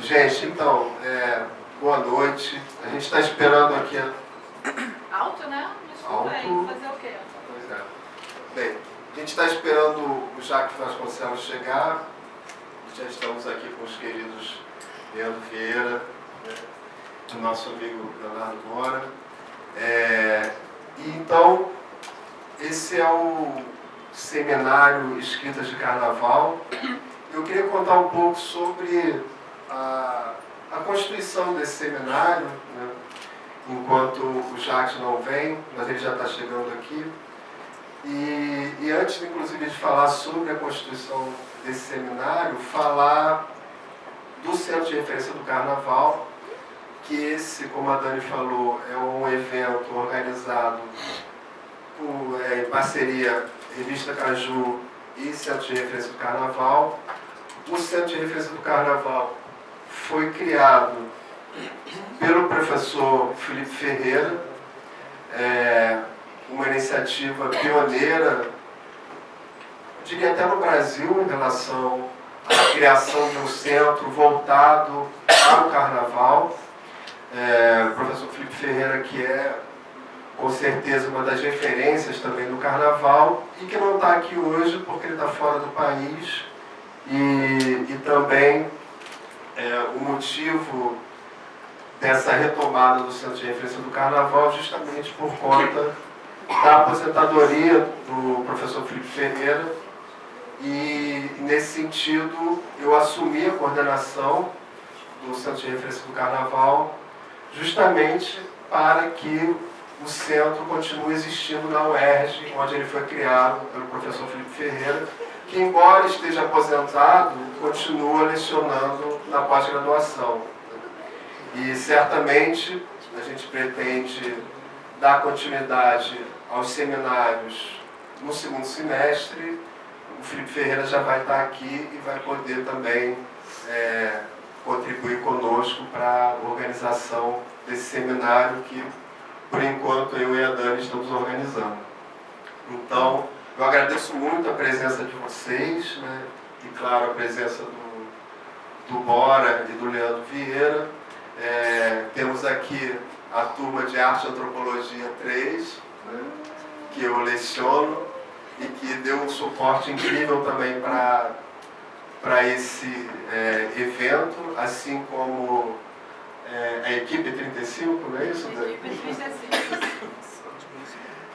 Gente, então, boa noite. A gente está esperando aqui... Alto, né? Desculpa aí, fazer o quê? Pois é. Bem, a gente está esperando o Jacques Vasconcelos chegar. Já estamos aqui com os queridos Leandro Vieira, né, o nosso amigo Leonardo Mora. E então, esse é o seminário Escritas de Carnaval. Eu queria contar um pouco sobre a constituição desse seminário, né, enquanto o Jacques não vem, mas ele já está chegando aqui. E antes, inclusive, de falar sobre a constituição desse seminário, falar do Centro de Referência do Carnaval, que esse, como a Dani falou, é um evento organizado em parceria Revista Caju e Centro de Referência do Carnaval. O Centro de Referência do Carnaval foi criado pelo professor Felipe Ferreira, uma iniciativa pioneira, eu diria até no Brasil, em relação à criação de um centro voltado ao Carnaval. O professor Felipe Ferreira, que é, com certeza, uma das referências também do Carnaval, e que não está aqui hoje porque ele está fora do país, e também o motivo dessa retomada do Centro de Referência do Carnaval justamente por conta da aposentadoria do professor Felipe Ferreira, e nesse sentido eu assumi a coordenação do Centro de Referência do Carnaval justamente para que o centro continue existindo na UERJ, onde ele foi criado pelo professor Felipe Ferreira, que, embora esteja aposentado, continua lecionando na pós-graduação. E certamente a gente pretende dar continuidade aos seminários no segundo semestre. O Felipe Ferreira já vai estar aqui e vai poder também contribuir conosco para a organização desse seminário que, por enquanto, eu e a Dani estamos organizando. Então, eu agradeço muito a presença de vocês, né? E, claro, a presença do Bora e do Leandro Vieira. Temos aqui a turma de Arte e Antropologia 3, né, que eu leciono e que deu um suporte incrível também para esse evento, assim como a equipe 35, não é isso? Equipe 35.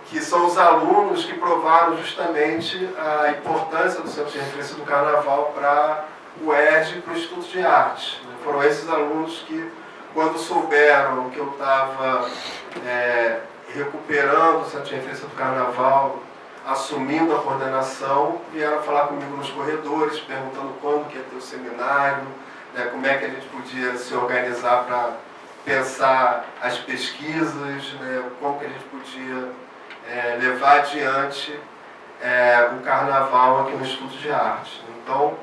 Que são os alunos que provaram justamente a importância do Centro de Referência do Carnaval para o UERJ e para o Instituto de Arte. Foram esses alunos que, quando souberam que eu estava recuperando o Centro de Referência do Carnaval, assumindo a coordenação, vieram falar comigo nos corredores, perguntando quando que ia ter o seminário, né, como é que a gente podia se organizar para pensar as pesquisas, né, como que a gente podia levar adiante o Carnaval aqui no Instituto de Arte. Então,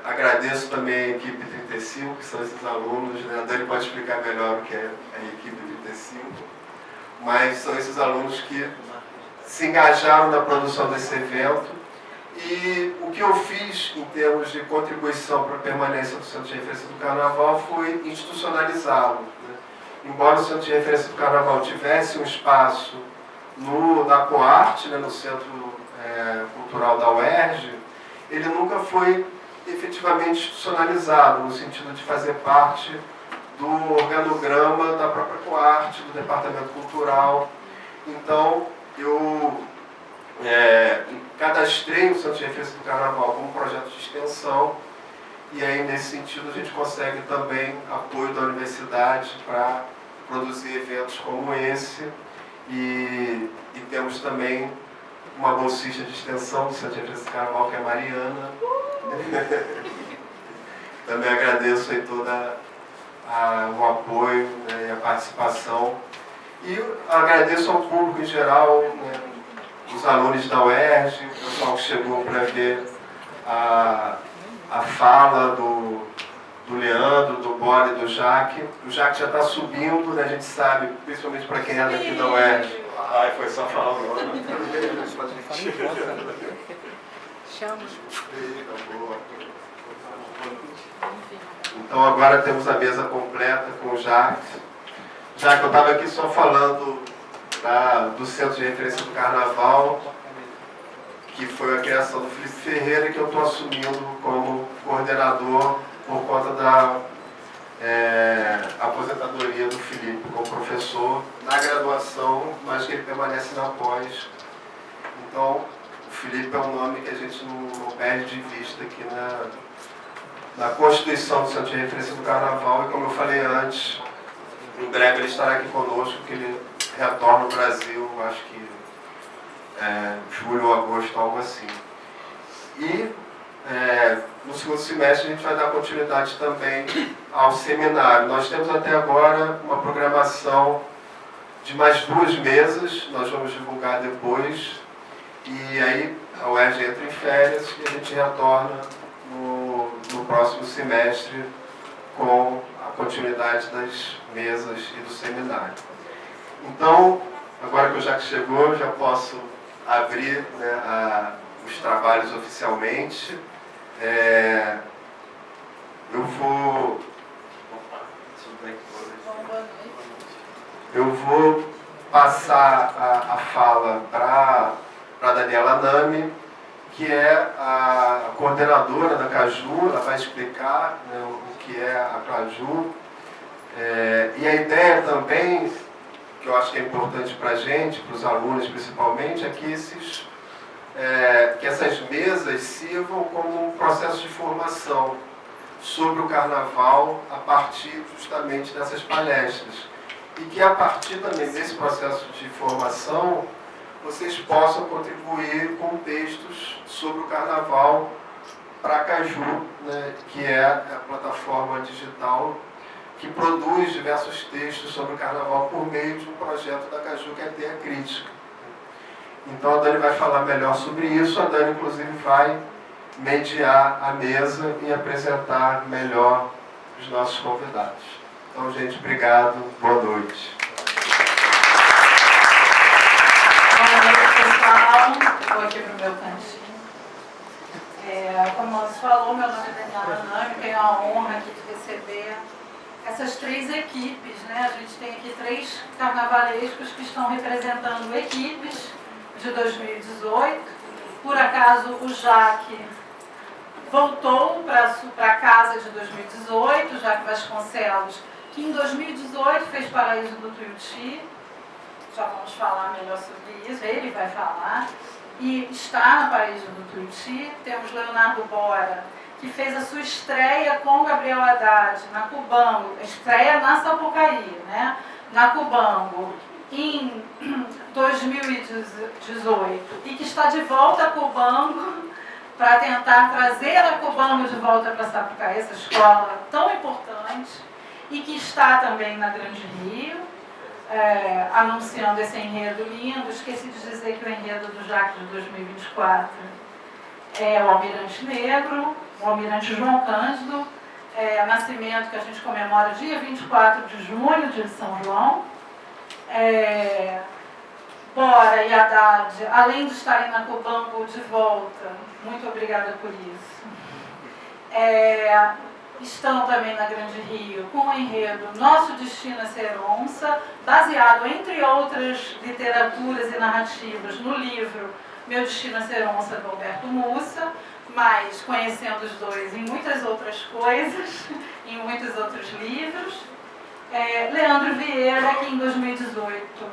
agradeço também a equipe 35, que são esses alunos, né? A Dani pode explicar melhor o que é a equipe 35, mas são esses alunos que se engajaram na produção desse evento. E o que eu fiz em termos de contribuição para a permanência do Centro de Referência do Carnaval foi institucionalizá-lo, né? Embora o Centro de Referência do Carnaval tivesse um espaço na Coarte, né, no Centro Cultural da UERJ, ele nunca foi efetivamente institucionalizado, no sentido de fazer parte do organograma da própria Coarte, do Departamento Cultural. Então, eu cadastrei o Centro de Referência do Carnaval como projeto de extensão, e aí, nesse sentido, a gente consegue também apoio da universidade para produzir eventos como esse, e temos também uma bolsista de extensão do Centro de Referência do Carnaval, que é a Mariana. Também agradeço aí todo o apoio, né, e a participação. E agradeço ao público em geral, né, os alunos da UERJ, o pessoal que chegou para ver a fala do Leandro, do Bora e do Jacques. O Jacques já está subindo, né, a gente sabe, principalmente para quem é daqui da UERJ. Ai, foi só falar o nome. Chama. Eita, boa. Enfim. Então agora temos a mesa completa com o Jacques. Já que eu estava aqui só falando do Centro de Referência do Carnaval, que foi a criação do Felipe Ferreira, que eu estou assumindo como coordenador por conta da aposentadoria do Felipe como professor na graduação, mas que ele permanece na pós. Então, o Felipe é um nome que a gente não perde de vista aqui na Constituição do Centro de Referência do Carnaval, e como eu falei antes, em breve ele estará aqui conosco, que ele retorna ao Brasil, acho que julho ou agosto, algo assim. E no segundo semestre a gente vai dar continuidade também ao seminário. Nós temos até agora uma programação de mais 2 mesas, nós vamos divulgar depois, e aí a UERJ entra em férias e a gente retorna no próximo semestre com a continuidade das mesas e do seminário. Então, agora que o Jacques chegou, já posso abrir, né, os trabalhos oficialmente. Eu vou passar a fala para a Daniela Nami, que é a coordenadora da Caju. Ela vai explicar, né, o que é a Caju. E a ideia também, que eu acho que é importante para a gente, para os alunos principalmente, é que essas mesas sirvam como um processo de formação sobre o Carnaval a partir justamente dessas palestras. E que a partir também desse processo de formação, vocês possam contribuir com textos sobre o Carnaval para a Caju, né, que é a plataforma digital que produz diversos textos sobre o Carnaval por meio de um projeto da Caju, que é a Teia Crítica. Então a Dani vai falar melhor sobre isso. A Dani, inclusive, vai mediar a mesa e apresentar melhor os nossos convidados. Então, gente, obrigado. Boa noite. Boa noite, pessoal. Vou aqui para o meu cantinho. Como você falou, meu nome é Daniela Nami, tenho a honra aqui de receber essas 3 equipes, né? A gente tem aqui 3 carnavalescos que estão representando equipes de 2018. Por acaso, o Jaque voltou para a casa de 2018, Jaque Vasconcelos, que em 2018 fez Paraíso do Tuiuti. Já vamos falar melhor sobre isso, ele vai falar. E está na Paraíso do Tuiuti. Temos Leonardo Bora, que fez a sua estreia com Gabriel Haddad na Cubango, estreia na Sapucaí, né? Na Cubango, em 2018, e que está de volta a Cubango para tentar trazer a Cubango de volta para Sapucaí, essa escola tão importante, e que está também na Grande Rio, anunciando esse enredo lindo. Esqueci de dizer que o enredo do Jaque de 2024 é o Almirante Negro, o Almirante João Cândido, nascimento que a gente comemora dia 24 de junho, dia de São João. Bora e Haddad, além de estarem na Cubango de volta, muito obrigada por isso, estão também na Grande Rio com o enredo Nosso Destino é Ser Onça, baseado, entre outras literaturas e narrativas, no livro Meu Destino é Ser Onça, do Alberto Mussa, mas conhecendo os dois em muitas outras coisas, em muitos outros livros. Leandro Vieira, que em 2018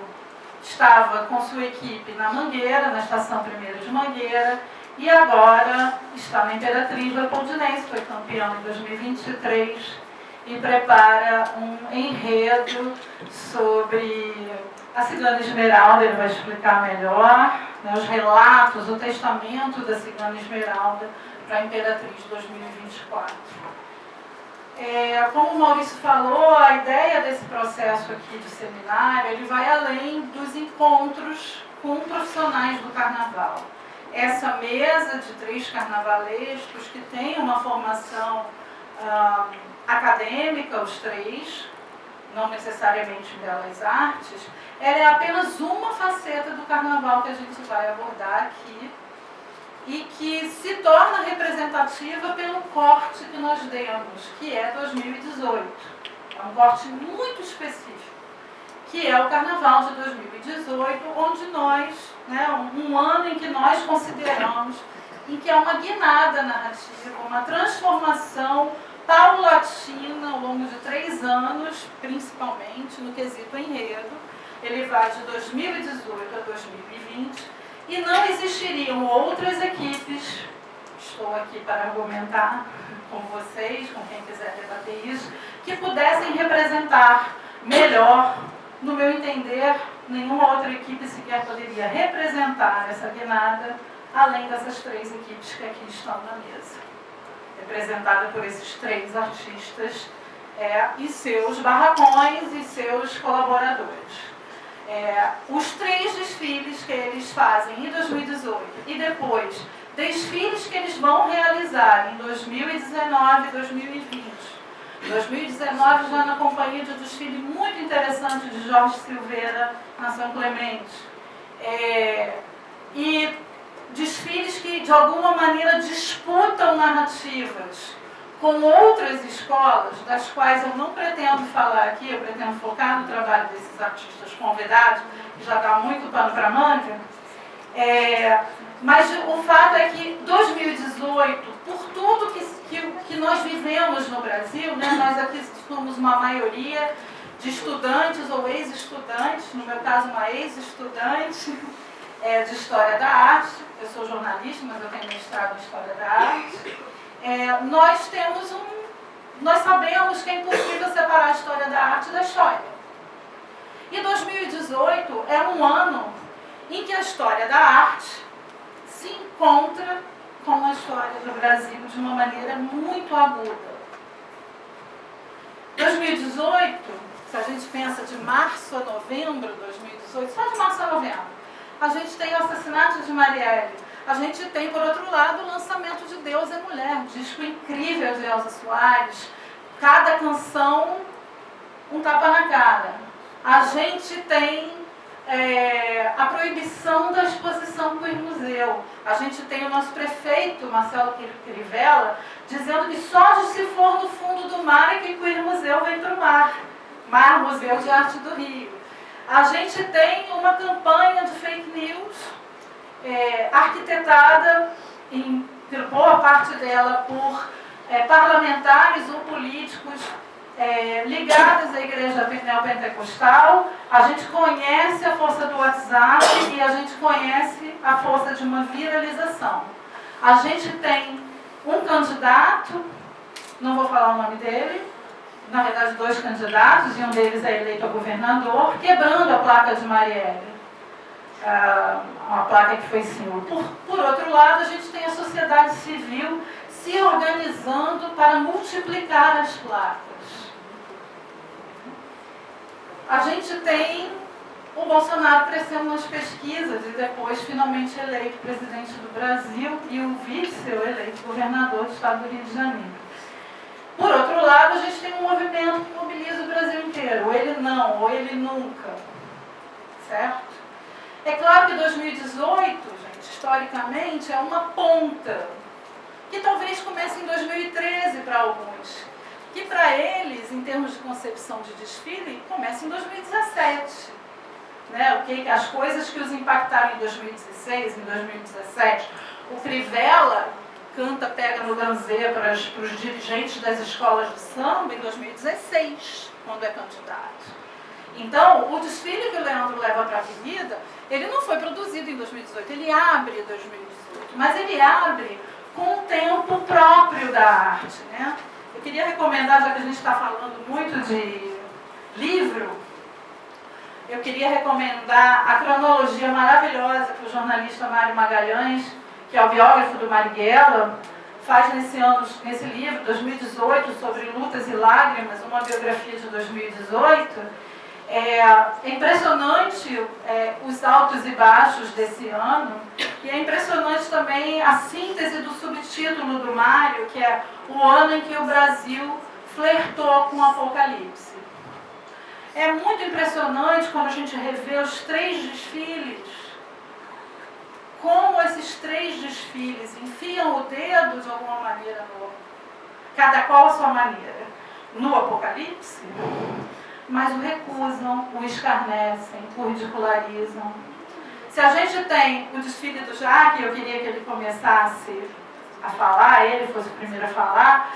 estava com sua equipe na Mangueira, na Estação 1º de Mangueira, e agora está na Imperatriz Leopoldinense, foi campeão em 2023, e prepara um enredo sobre a Cigana Esmeralda. Ele vai explicar melhor, né, os relatos, o testamento da Cigana Esmeralda para a Imperatriz 2024. Como o Maurício falou, a ideia desse processo aqui de seminário, ele vai além dos encontros com profissionais do carnaval. Essa mesa de 3 carnavalescos que tem uma formação acadêmica, os 3, não necessariamente em belas artes, ela é apenas uma faceta do carnaval que a gente vai abordar aqui. e que se torna representativa pelo corte que nós demos, que é 2018. É um corte muito específico, que é o Carnaval de 2018, onde nós, né, um ano em que nós consideramos, em que é uma guinada narrativa, uma transformação paulatina ao longo de 3 anos, principalmente no quesito enredo. Ele vai de 2018 a 2020 e não existiriam outras equipes, estou aqui para argumentar com vocês, com quem quiser debater isso, que pudessem representar melhor. No meu entender, nenhuma outra equipe sequer poderia representar essa guinada, além dessas 3 equipes que aqui estão na mesa, representada por esses 3 artistas e seus barracões e seus colaboradores. Os 3 desfiles que eles fazem em 2018 e depois desfiles que eles vão realizar em 2019 e 2020. 2019 já na companhia de um desfile muito interessante de Jorge Silveira na São Clemente. E desfiles que de alguma maneira disputam narrativas com outras escolas, das quais eu não pretendo falar aqui, eu pretendo focar no trabalho desses artistas convidados, que já dá muito pano para manga. Mas o fato é que 2018, por tudo que nós vivemos no Brasil, né, nós aqui somos uma maioria de estudantes ou ex-estudantes, no meu caso uma ex-estudante de História da Arte, eu sou jornalista, mas eu tenho mestrado em História da Arte. Nós sabemos que é impossível separar a história da arte da história. E 2018 é um ano em que a história da arte se encontra com a história do Brasil de uma maneira muito aguda. 2018, se a gente pensa de março a novembro de 2018, só de março a novembro, a gente tem o assassinato de Marielle. A gente tem, por outro lado, o lançamento de Deus é Mulher, um disco incrível de Elza Soares, cada canção um tapa na cara. A gente tem a proibição da exposição do museu. A gente tem o nosso prefeito, Marcelo Crivella, dizendo que só de se for no fundo do mar é que o Queer Museu vem para o mar. Mar, Museu de Arte do Rio. A gente tem uma campanha de fake news arquitetada, por boa parte dela, por parlamentares ou políticos ligados à igreja neopentecostal. A gente conhece a força do WhatsApp e a gente conhece a força de uma viralização. A gente tem um candidato, não vou falar o nome dele, na verdade 2 candidatos, e um deles é eleito a governador, quebrando a placa de Marielle. Uma placa que foi símbolo. Por outro lado, a gente tem a sociedade civil se organizando para multiplicar as placas. A gente tem o Bolsonaro crescendo nas pesquisas e depois finalmente eleito presidente do Brasil e o vice eleito governador do estado do Rio de Janeiro. Por outro lado, a gente tem um movimento que mobiliza o Brasil inteiro. Ou ele não, ou ele nunca. Certo? É claro que 2018, gente, historicamente, é uma ponta, que talvez comece em 2013 para alguns, que para eles, em termos de concepção de desfile, começa em 2017. Né? As coisas que os impactaram em 2016, em 2017, o Crivella canta Pega no Ganzê para os dirigentes das escolas de samba em 2016, quando é candidato. Então, o desfile que o Leandro leva para a Avenida, ele não foi produzido em 2018, ele abre 2018, mas ele abre com o tempo próprio da arte. Né? Eu queria recomendar, já que a gente está falando muito de livro, eu queria recomendar a cronologia maravilhosa que o jornalista Mário Magalhães, que é o biógrafo do Marighella, faz nesse livro, 2018, sobre Lutas e Lágrimas, uma biografia de 2018. É impressionante os altos e baixos desse ano, e é impressionante também a síntese do subtítulo do Mário, que é o ano em que o Brasil flertou com o apocalipse. É muito impressionante quando a gente revê os 3 desfiles como esses 3 desfiles enfiam o dedo de alguma maneira, cada qual a sua maneira, no Apocalipse, mas o recusam, o escarnecem, o ridicularizam. Se a gente tem o desfile do Jacques, eu queria que ele começasse a falar, ele fosse o primeiro a falar,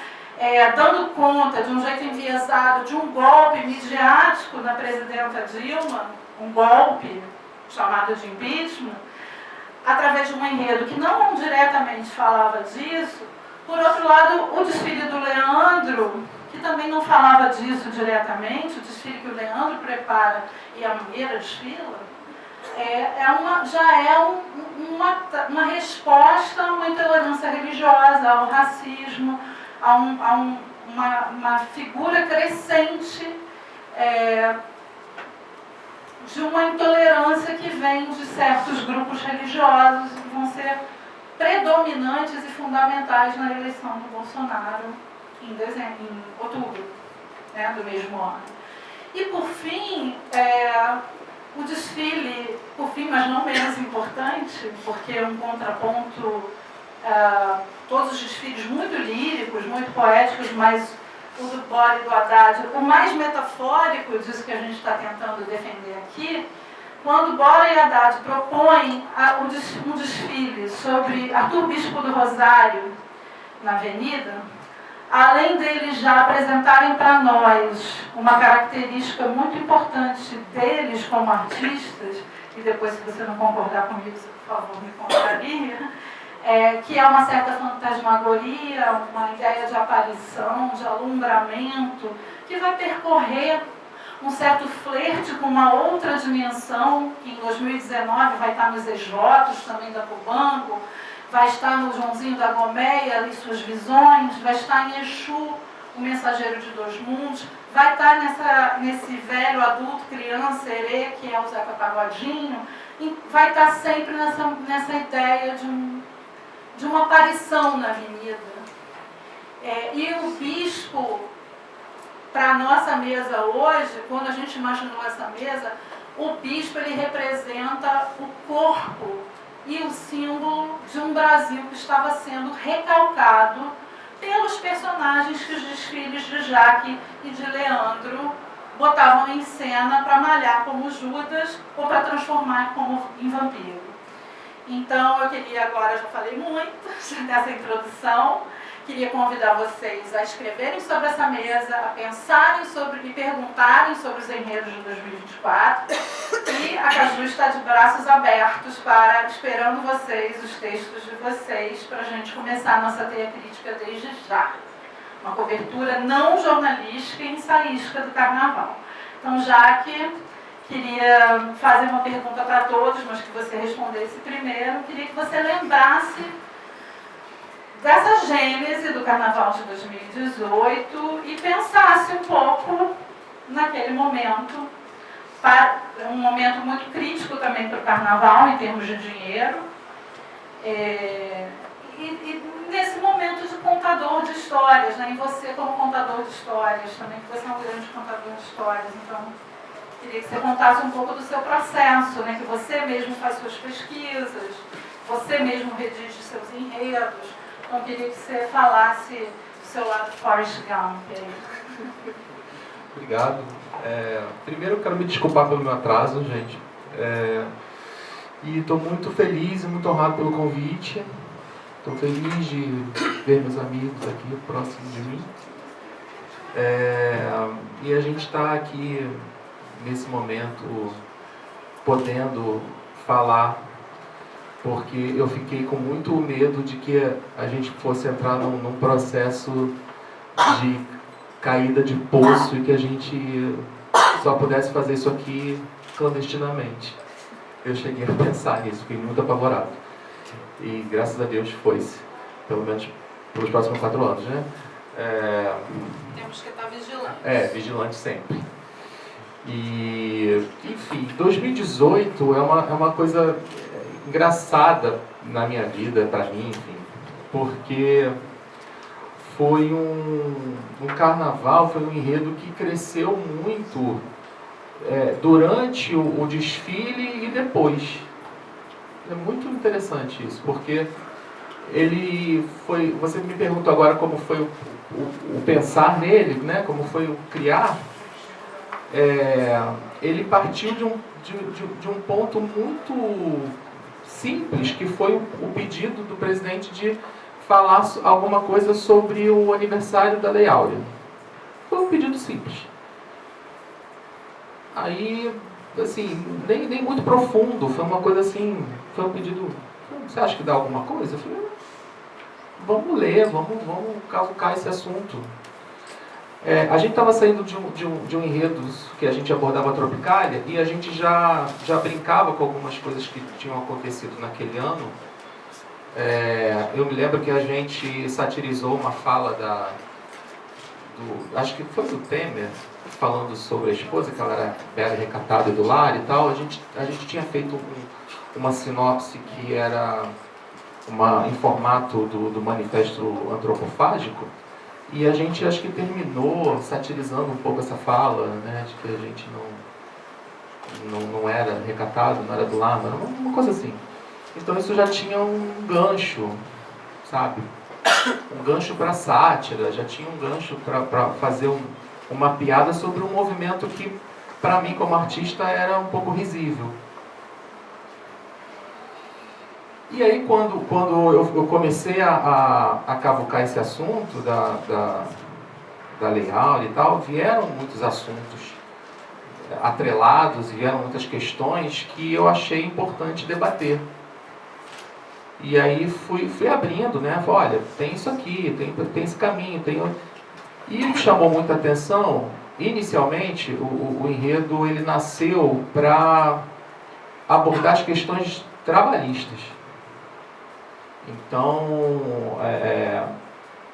dando conta de um jeito enviesado de um golpe midiático na presidenta Dilma, um golpe chamado de impeachment, através de um enredo que não diretamente falava disso. Por outro lado, o desfile do Leandro, que também não falava disso diretamente, o desfile que o Leandro prepara e a Mangueira desfila, já é uma resposta a uma intolerância religiosa, ao racismo, a uma figura crescente de uma intolerância que vem de certos grupos religiosos que vão ser predominantes e fundamentais na eleição do Bolsonaro em outubro, né, do mesmo ano. E por fim, o desfile, por fim, mas não menos importante, porque é um contraponto, todos os desfiles muito líricos, muito poéticos, mas o do Bora e do Haddad, o mais metafórico disso que a gente está tentando defender aqui, quando Bora e Haddad propõem um desfile sobre Arthur Bispo do Rosário na Avenida, além deles já apresentarem para nós uma característica muito importante deles como artistas, e depois, se você não concordar comigo, por favor, me contraria, que é uma certa fantasmagoria, uma ideia de aparição, de alumbramento, que vai percorrer um certo flerte com uma outra dimensão, que em 2019 vai estar nos Exvotos também da Cubango, vai estar no Joãozinho da Gomeia e suas visões, vai estar em Exu, o mensageiro de 2 mundos, vai estar nesse velho adulto, criança, herê, que é o Zeca Pagodinho, e vai estar sempre nessa ideia de uma aparição na avenida. E o bispo, para a nossa mesa hoje, quando a gente imaginou essa mesa, o bispo ele representa o corpo e o símbolo de um Brasil que estava sendo recalcado pelos personagens que os desfiles de Jaque e de Leandro botavam em cena para malhar como Judas ou para transformar em vampiro. Então, eu queria agora, já falei muito nessa introdução, queria convidar vocês a escreverem sobre essa mesa, a pensarem sobre e perguntarem sobre os enredos de 2024. E a Caju está de braços abertos esperando vocês, os textos de vocês, para a gente começar a nossa teia crítica desde já. Uma cobertura não jornalística e ensaística do Carnaval. Então, Jaque, queria fazer uma pergunta para todos, mas que você respondesse primeiro. Queria que você lembrasse dessa gênese do Carnaval de 2018 e pensasse um pouco naquele momento, um momento muito crítico também para o Carnaval, em termos de dinheiro, e nesse momento de contador de histórias, né? E você como contador de histórias também, que você é um grande contador de histórias, então queria que você contasse um pouco do seu processo, né? Que você mesmo faz suas pesquisas, você mesmo redige seus enredos. Então, queria que você falasse do seu lado Forrest Gump. Obrigado. Primeiro, eu quero me desculpar pelo meu atraso, gente. E estou muito feliz e muito honrado pelo convite. Estou feliz de ver meus amigos aqui próximos de mim. E a gente está aqui, nesse momento, podendo falar, porque eu fiquei com muito medo de que a gente fosse entrar num processo de caída de poço e que a gente só pudesse fazer isso aqui clandestinamente. Eu cheguei a pensar nisso, fiquei muito apavorado. E graças a Deus foi-se, pelo menos pelos próximos 4 anos, né? Temos que estar vigilantes. Vigilante sempre. E, enfim, 2018 é uma coisa engraçada na minha vida, para mim, enfim, porque foi um carnaval, foi um enredo que cresceu muito durante o desfile e depois. É muito interessante isso, porque ele foi... Você me perguntou agora como foi o pensar nele, né? Como foi o criar. Ele partiu de um ponto muito simples, que foi o pedido do presidente de falar alguma coisa sobre o aniversário da Lei Áurea. Foi um pedido simples. Aí, assim, nem muito profundo, foi uma coisa assim, foi um pedido, você acha que dá alguma coisa? Eu falei, vamos ler, vamos cavucar esse assunto. A gente estava saindo de um enredo que a gente abordava a Tropicália, e a gente já brincava com algumas coisas que tinham acontecido naquele ano. Eu me lembro que a gente satirizou uma fala acho que foi do Temer, falando sobre a esposa, que ela era bela, recatada e do lar e tal. A gente tinha feito uma sinopse que era em formato do manifesto antropofágico, e a gente acho que terminou satirizando um pouco essa fala, né, de que a gente não era recatado, não era do lar, mas uma coisa assim. Então isso já tinha um gancho, sabe? Um gancho para sátira, já tinha um gancho para fazer uma piada sobre um movimento que, para mim, como artista, era um pouco risível. E aí, quando eu comecei a cavucar esse assunto da Lei Áurea e tal, vieram muitos assuntos atrelados, vieram muitas questões que eu achei importante debater. E aí fui abrindo, né? Falei, olha, tem isso aqui, tem esse caminho, E chamou muita atenção, inicialmente, o enredo ele nasceu para abordar as questões trabalhistas. Então,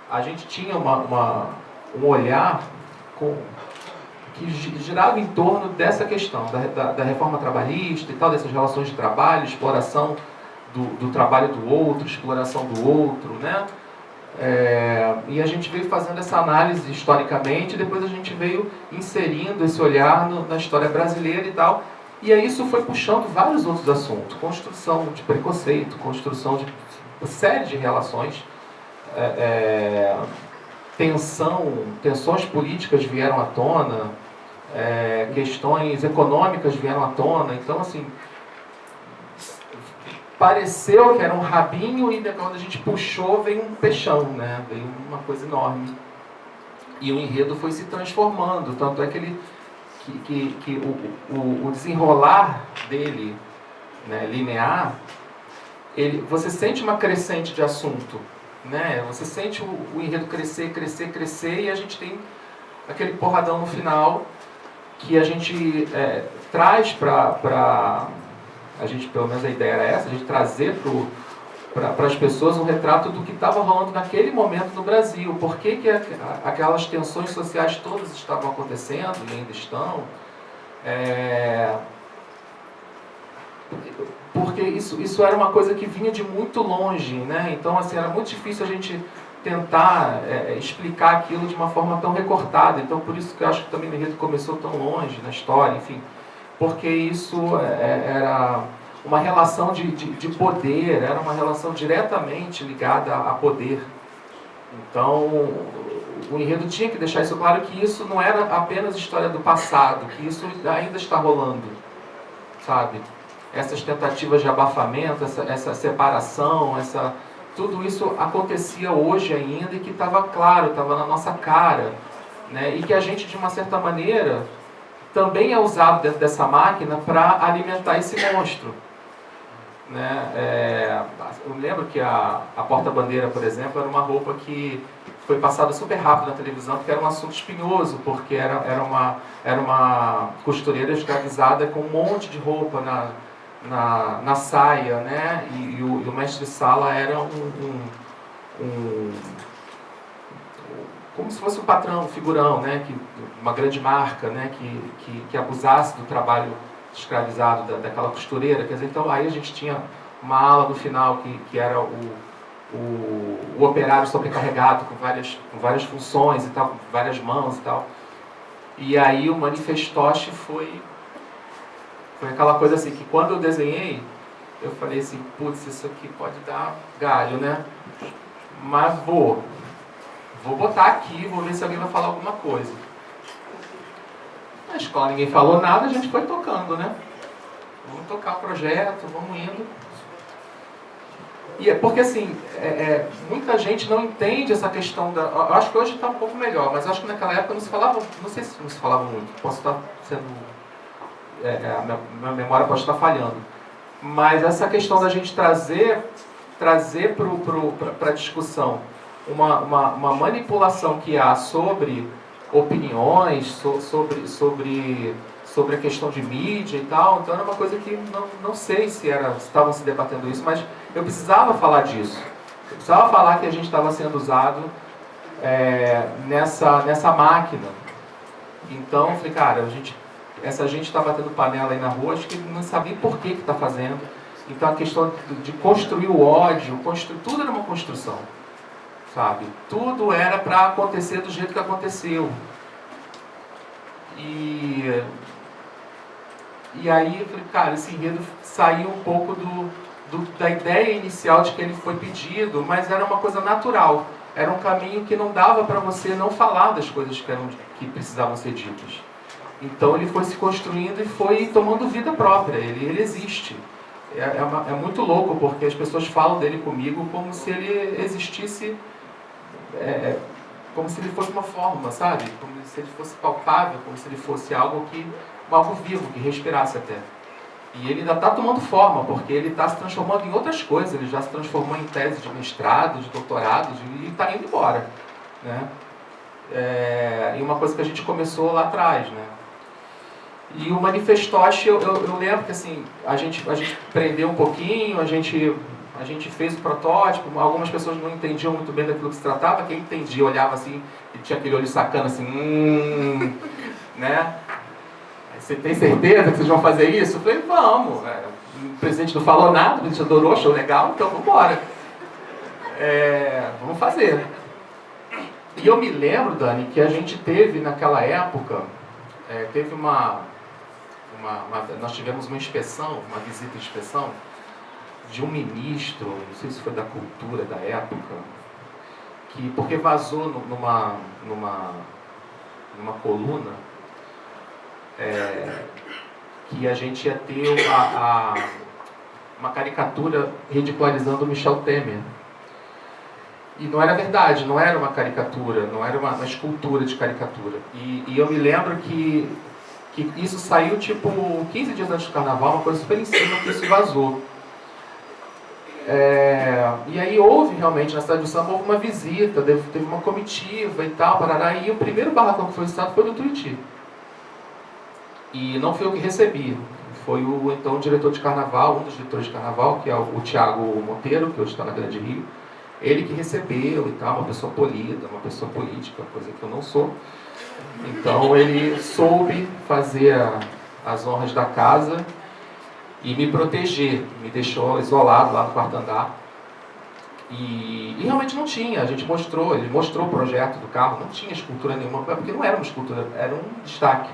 a gente tinha um olhar que girava em torno dessa questão, da reforma trabalhista e tal, dessas relações de trabalho, exploração do trabalho do outro, exploração do outro, né? E a gente veio fazendo essa análise historicamente, e depois a gente veio inserindo esse olhar na história brasileira e tal, e aí isso foi puxando vários outros assuntos, construção de preconceito, construção de série de relações, tensões políticas vieram à tona, questões econômicas vieram à tona. Então, assim, pareceu que era um rabinho, e quando a gente puxou veio um peixão, né? Veio uma coisa enorme. E o enredo foi se transformando, tanto é que o desenrolar dele, né, linear, você sente uma crescente de assunto, né? Você sente o enredo crescer, e a gente tem aquele porradão no final que a gente traz para a gente, pelo menos a ideia era essa, a gente trazer para as pessoas um retrato do que estava rolando naquele momento no Brasil. Por que aquelas tensões sociais todas estavam acontecendo e ainda estão. Porque isso era uma coisa que vinha de muito longe, né? Então, assim, era muito difícil a gente tentar explicar aquilo de uma forma tão recortada. Então, por isso que eu acho que também o enredo começou tão longe na história, enfim. Porque isso era uma relação de poder, era uma relação diretamente ligada a poder. Então, o enredo tinha que deixar isso claro, que isso não era apenas história do passado, que isso ainda está rolando, sabe? Essas tentativas de abafamento, essa separação, tudo isso acontecia hoje ainda, e que estava claro, estava na nossa cara, né? E que a gente, de uma certa maneira, também é usado dentro dessa máquina para alimentar esse monstro, né? Eu lembro que a porta-bandeira, por exemplo, era uma roupa que foi passada super rápido na televisão, porque era um assunto espinhoso, porque era uma costureira escravizada com um monte de roupa na saia, né? E o mestre-sala era como se fosse um patrão, um figurão, né? Uma grande marca, né? Que abusasse do trabalho escravizado daquela costureira. Quer dizer, então aí a gente tinha uma ala no final que era o operário sobrecarregado com várias funções e tal, com várias mãos e tal. E aí o manifestoche foi aquela coisa assim, que quando eu desenhei, Eu falei assim, putz, isso aqui pode dar galho, né? Mas vou botar aqui, vou ver se alguém vai falar alguma coisa. Na escola ninguém falou nada, a gente foi tocando, né? Vamos tocar o projeto, vamos indo. E é porque assim, muita gente não entende essa questão da... Eu acho que hoje está um pouco melhor, mas acho que naquela época não se falava, não sei se não se falava muito, posso estar sendo... a minha memória pode estar falhando. Mas essa questão da gente trazer para a discussão uma manipulação que há sobre opiniões, sobre a questão de mídia e tal, então era uma coisa que não sei se estavam se debatendo isso, mas eu precisava falar disso. Eu precisava falar que a gente estava sendo usado nessa máquina. Então eu falei, cara, essa gente está batendo panela aí na rua, acho que não sabe nem por que está fazendo. Então a questão de construir o ódio, tudo era uma construção, sabe? Tudo era para acontecer do jeito que aconteceu. E aí eu falei, cara, esse enredo saiu um pouco da ideia inicial de que ele foi pedido, mas era uma coisa natural. Era um caminho que não dava para você não falar das coisas que precisavam ser ditas. Então ele foi se construindo e foi tomando vida própria, ele existe. É muito louco, porque as pessoas falam dele comigo como se ele existisse, como se ele fosse uma forma, sabe? Como se ele fosse palpável, como se ele fosse algo vivo, que respirasse até. E ele ainda está tomando forma, porque ele está se transformando em outras coisas, ele já se transformou em tese de mestrado, de doutorado, e está indo embora, né? E uma coisa que a gente começou lá atrás, né? E o Manifestoche, eu lembro que assim, a gente aprendeu um pouquinho, a gente fez o protótipo, algumas pessoas não entendiam muito bem daquilo que se tratava, quem entendia olhava assim, e tinha aquele olho sacana assim, né? Você tem certeza que vocês vão fazer isso? Eu falei, vamos. O presidente não falou nada, o presidente adorou, achou legal, então vamos embora. Vamos fazer. E eu me lembro, Dani, que a gente teve naquela época, nós tivemos uma inspeção, uma visita de inspeção, de um ministro, não sei se foi da cultura da época, porque vazou numa coluna que a gente ia ter uma caricatura ridicularizando o Michel Temer. E não era verdade, não era uma caricatura, não era uma escultura de caricatura. E eu me lembro que isso saiu tipo 15 dias antes do carnaval, uma coisa super em cima, que isso vazou. E aí houve realmente, na cidade do Samba, houve uma visita, teve uma comitiva e tal, parará, e o primeiro barracão que foi citado foi do Tuiuti. E não foi eu que recebi, foi então o diretor de carnaval, um dos diretores de carnaval, que é o Thiago Monteiro, que hoje está na Grande Rio, ele que recebeu e tal, uma pessoa polida, uma pessoa política, coisa que eu não sou. Então ele soube fazer as honras da casa e me proteger, me deixou isolado lá no quarto andar. E realmente não tinha, ele mostrou o projeto do carro, não tinha escultura nenhuma, porque não era uma escultura, era um destaque,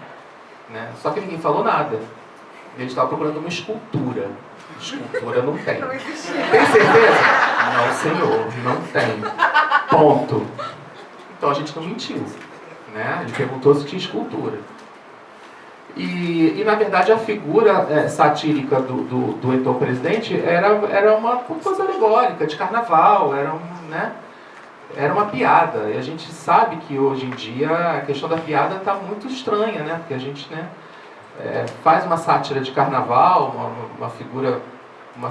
né? Só que ninguém falou nada. Ele estava procurando uma escultura. Escultura não tem. Tem certeza? Não, senhor, não tem. Ponto. Então a gente não mentiu, né? Ele perguntou se tinha escultura. E na verdade a figura satírica do então presidente era uma coisa alegórica, de carnaval, era uma piada. E a gente sabe que hoje em dia a questão da piada está muito estranha, né? Porque a gente, né, faz uma sátira de carnaval, uma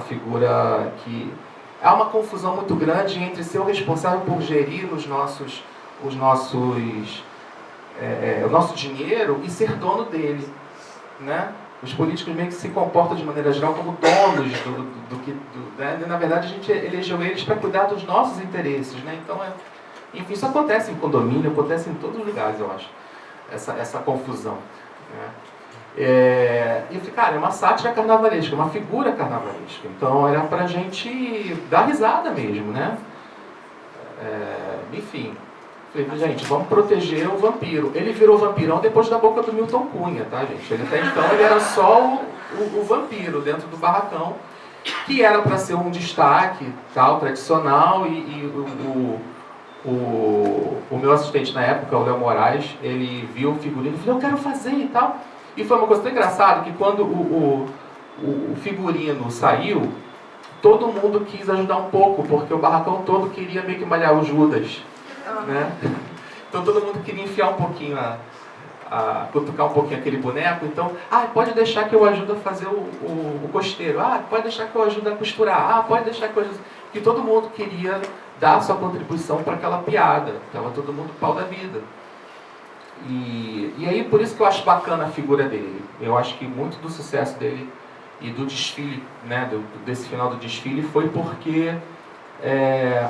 figura que há uma confusão muito grande entre ser o responsável por gerir o nosso dinheiro e ser dono dele, né? Os políticos meio que se comportam de maneira geral como donos né? Na verdade a gente elegeu eles para cuidar dos nossos interesses, né? Então enfim, isso acontece em condomínio, acontece em todos os lugares, eu acho, essa confusão, né? E eu falei, cara, é uma sátira carnavalesca, uma figura carnavalesca. Então era pra gente dar risada mesmo, né? Enfim, falei, gente, vamos proteger o vampiro. Ele virou vampirão depois da boca do Milton Cunha, tá, gente? Até então ele era só o vampiro dentro do barracão. que era para ser um destaque tal, tradicional, o meu assistente na época, o Léo Moraes, ele viu o figurino e falou, eu quero fazer e tal. E foi uma coisa tão engraçada que quando o figurino saiu, todo mundo quis ajudar um pouco, porque o barracão todo queria meio que malhar o Judas, né? Então todo mundo queria enfiar um pouquinho, cutucar um pouquinho aquele boneco. Então, pode deixar que eu ajudo a fazer o costeiro. Pode deixar que eu ajudo a costurar. Pode deixar que eu ajudo... Que todo mundo queria dar sua contribuição para aquela piada. Estava todo mundo pau da vida. E aí, por isso que eu acho bacana a figura dele. Eu acho que muito do sucesso dele e do desfile, né, desse final do desfile, foi porque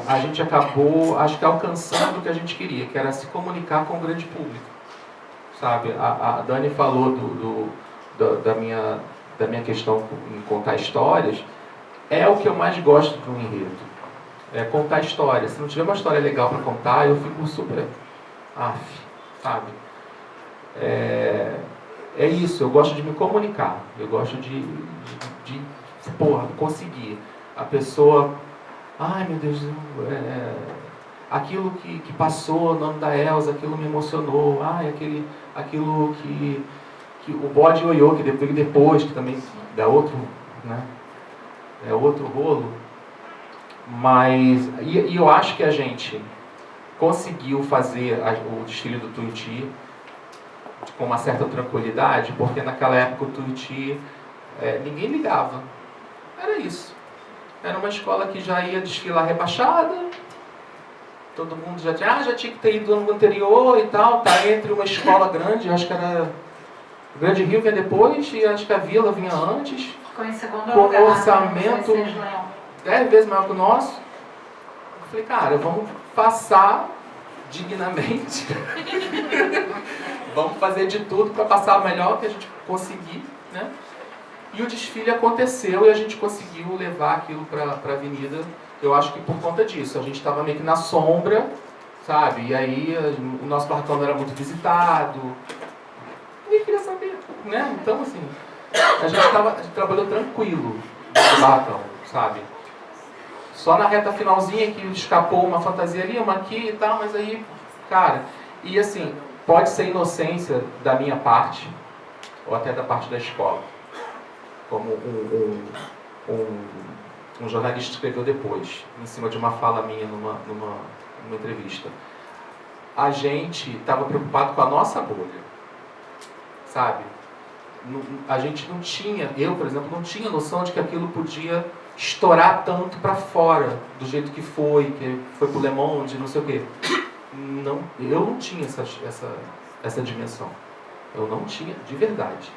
a gente acabou, acho que alcançando o que a gente queria, que era se comunicar com o grande público. Sabe? A Dani falou da minha questão em contar histórias. É o que eu mais gosto de um enredo. É contar história. Se não tiver uma história legal para contar, eu fico super sabe? É isso, eu gosto de me comunicar. Eu gosto de conseguir. A pessoa... Ai, meu Deus, aquilo que passou no nome da Elza, aquilo me emocionou. Aquilo que o bode ioiô, que veio depois, que também dá outro, né? É outro rolo. Mas, e eu acho que a gente conseguiu fazer o desfile do Tuiuti com uma certa tranquilidade, porque naquela época o Tuiuti, ninguém ligava. Era isso. Era uma escola que já ia desfilar rebaixada, todo mundo já tinha que ter ido no ano anterior e tal, tá entre uma escola grande, acho que era o Grande Rio vinha depois, e acho que a Vila vinha antes. Ficou em segundo com lugar. um orçamento 10 vezes maior que o nosso. Eu falei, cara, vamos passar dignamente. Vamos fazer de tudo para passar o melhor que a gente conseguir, né? E o desfile aconteceu e a gente conseguiu levar aquilo para a avenida. Eu acho que por conta disso, a gente estava meio que na sombra, sabe? E aí o nosso barracão não era muito visitado. Ninguém queria saber, né? Então, assim, a gente trabalhou tranquilo no barracão, sabe? Só na reta finalzinha que escapou uma fantasia ali, uma aqui e tal, mas aí, cara... E assim, pode ser inocência da minha parte, ou até da parte da escola. Como um jornalista escreveu depois, em cima de uma fala minha numa entrevista. A gente estava preocupado com a nossa bolha, sabe? A gente não tinha, eu, por exemplo, não tinha noção de que aquilo podia estourar tanto para fora, do jeito que foi pro Le Monde, não sei o quê. Não, eu não tinha essa dimensão. Eu não tinha, de verdade.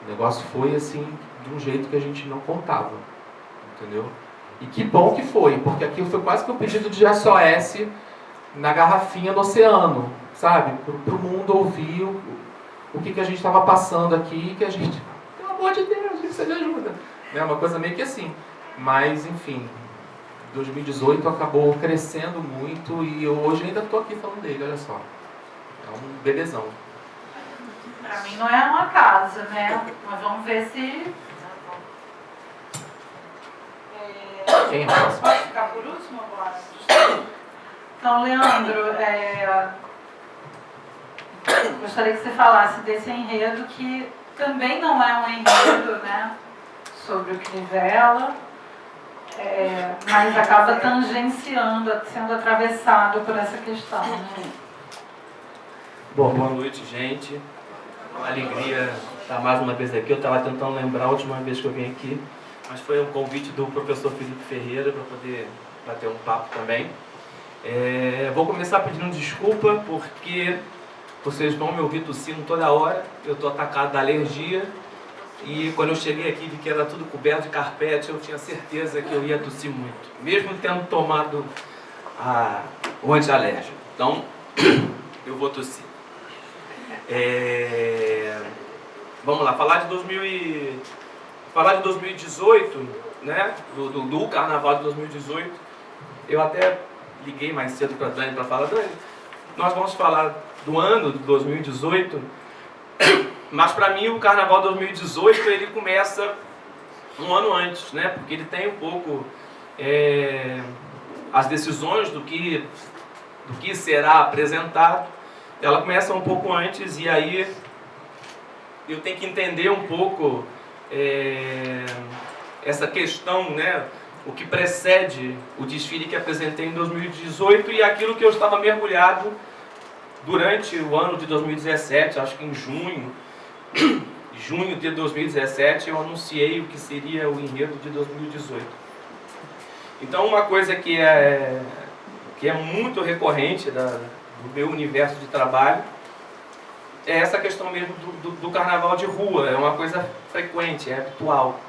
O negócio foi assim, de um jeito que a gente não contava, entendeu? E que bom que foi, porque aquilo foi quase que um pedido de SOS na garrafinha do oceano, sabe? Para o mundo ouvir o que a gente estava passando aqui, que a gente, pelo amor de Deus, a gente precisa de ajuda. É uma coisa meio que assim. Mas, enfim, 2018 acabou crescendo muito e eu hoje ainda estou aqui falando dele, olha só. É um belezão. Pra mim não é uma casa, né? Mas vamos ver se... Quem é próximo? Pode ficar por último agora? Então, Leandro, gostaria que você falasse desse enredo que também não é um enredo, né, sobre o Crivella, mas acaba tangenciando, sendo atravessado por essa questão. Né? Bom, boa noite, gente. Uma alegria estar mais uma vez aqui. Eu estava tentando lembrar a última vez que eu vim aqui, mas foi um convite do professor Felipe Ferreira para poder bater um papo também. Vou começar pedindo desculpa porque vocês vão me ouvir tossindo toda hora. Eu estou atacado da alergia e quando eu cheguei aqui vi que era tudo coberto de carpete, eu tinha certeza que eu ia tossir muito, mesmo tendo tomado o antialérgico. Então, eu vou tossir. Vamos lá, falar de 2018, né? Do carnaval de 2018. Eu até liguei mais cedo para a Dani para falar, Dani, nós vamos falar do ano de 2018, mas para mim o carnaval 2018 ele começa um ano antes, né? Porque ele tem um pouco as decisões do que será apresentado, ela começa um pouco antes, e aí eu tenho que entender um pouco essa questão, né? O que precede o desfile que apresentei em 2018 e aquilo que eu estava mergulhado durante o ano de 2017, acho que em junho de 2017, eu anunciei o que seria o enredo de 2018. Então, uma coisa que é muito recorrente do meu universo de trabalho é essa questão mesmo do carnaval de rua. É uma coisa frequente, é habitual.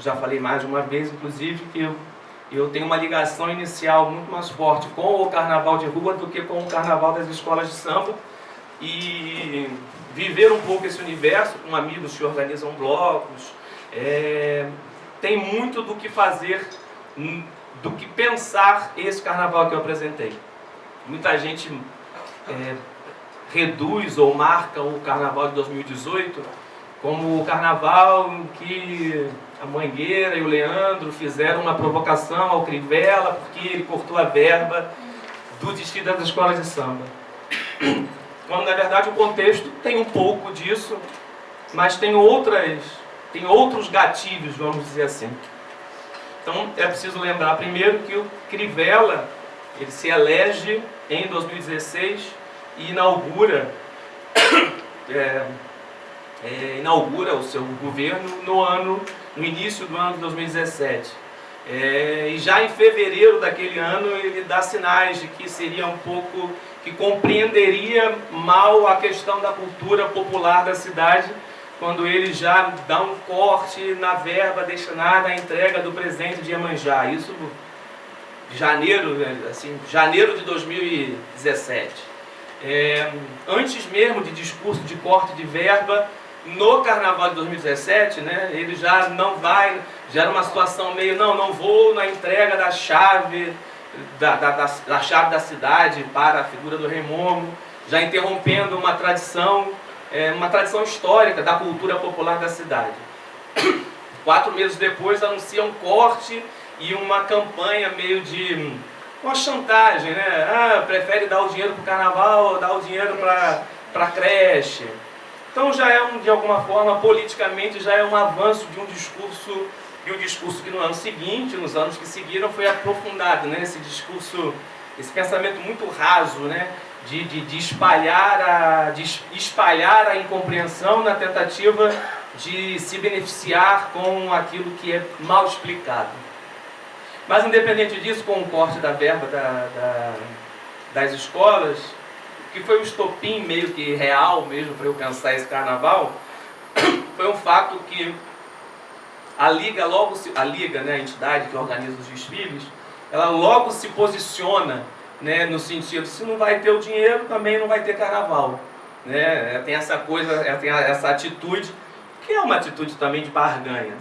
Já falei mais de uma vez, inclusive, que eu tenho uma ligação inicial muito mais forte com o carnaval de rua do que com o carnaval das escolas de samba. E viver um pouco esse universo com amigos que organizam blocos, tem muito do que fazer, do que pensar esse carnaval que eu apresentei. Muita gente reduz ou marca o carnaval de 2018 como o carnaval em que a Mangueira e o Leandro fizeram uma provocação ao Crivella porque ele cortou a verba do desfile das escolas de samba. Quando, na verdade, o contexto tem um pouco disso, mas tem outros gatilhos, vamos dizer assim. Então, é preciso lembrar primeiro que o Crivella, ele se elege em 2016 e inaugura o seu governo no início do ano de 2017. E já em fevereiro daquele ano ele dá sinais de que seria um pouco, que compreenderia mal a questão da cultura popular da cidade, quando ele já dá um corte na verba destinada à entrega do presente de Iemanjá. Isso janeiro de 2017. Antes mesmo de discurso de corte de verba, no carnaval de 2017, né, ele já não vai, já era uma situação meio, não vou na entrega da chave, da chave da cidade para a figura do Rei Momo, já interrompendo uma tradição histórica da cultura popular da cidade. 4 meses depois anuncia um corte e uma campanha meio de uma chantagem, né? Prefere dar o dinheiro para o carnaval ou dar o dinheiro para a creche. Então já de alguma forma, politicamente, já é um avanço de um discurso que no ano seguinte, nos anos que seguiram, foi aprofundado, né? Esse discurso, esse pensamento muito raso, né? De espalhar a incompreensão na tentativa de se beneficiar com aquilo que é mal explicado. Mas, independente disso, com o corte da verba das escolas, que foi um estopim meio que real mesmo para eu pensar esse carnaval, foi um fato que a Liga, né, a entidade que organiza os desfiles, ela logo se posiciona, né, no sentido, se não vai ter o dinheiro, também não vai ter carnaval, né? Tem essa coisa, tem essa atitude, que é uma atitude também de barganha.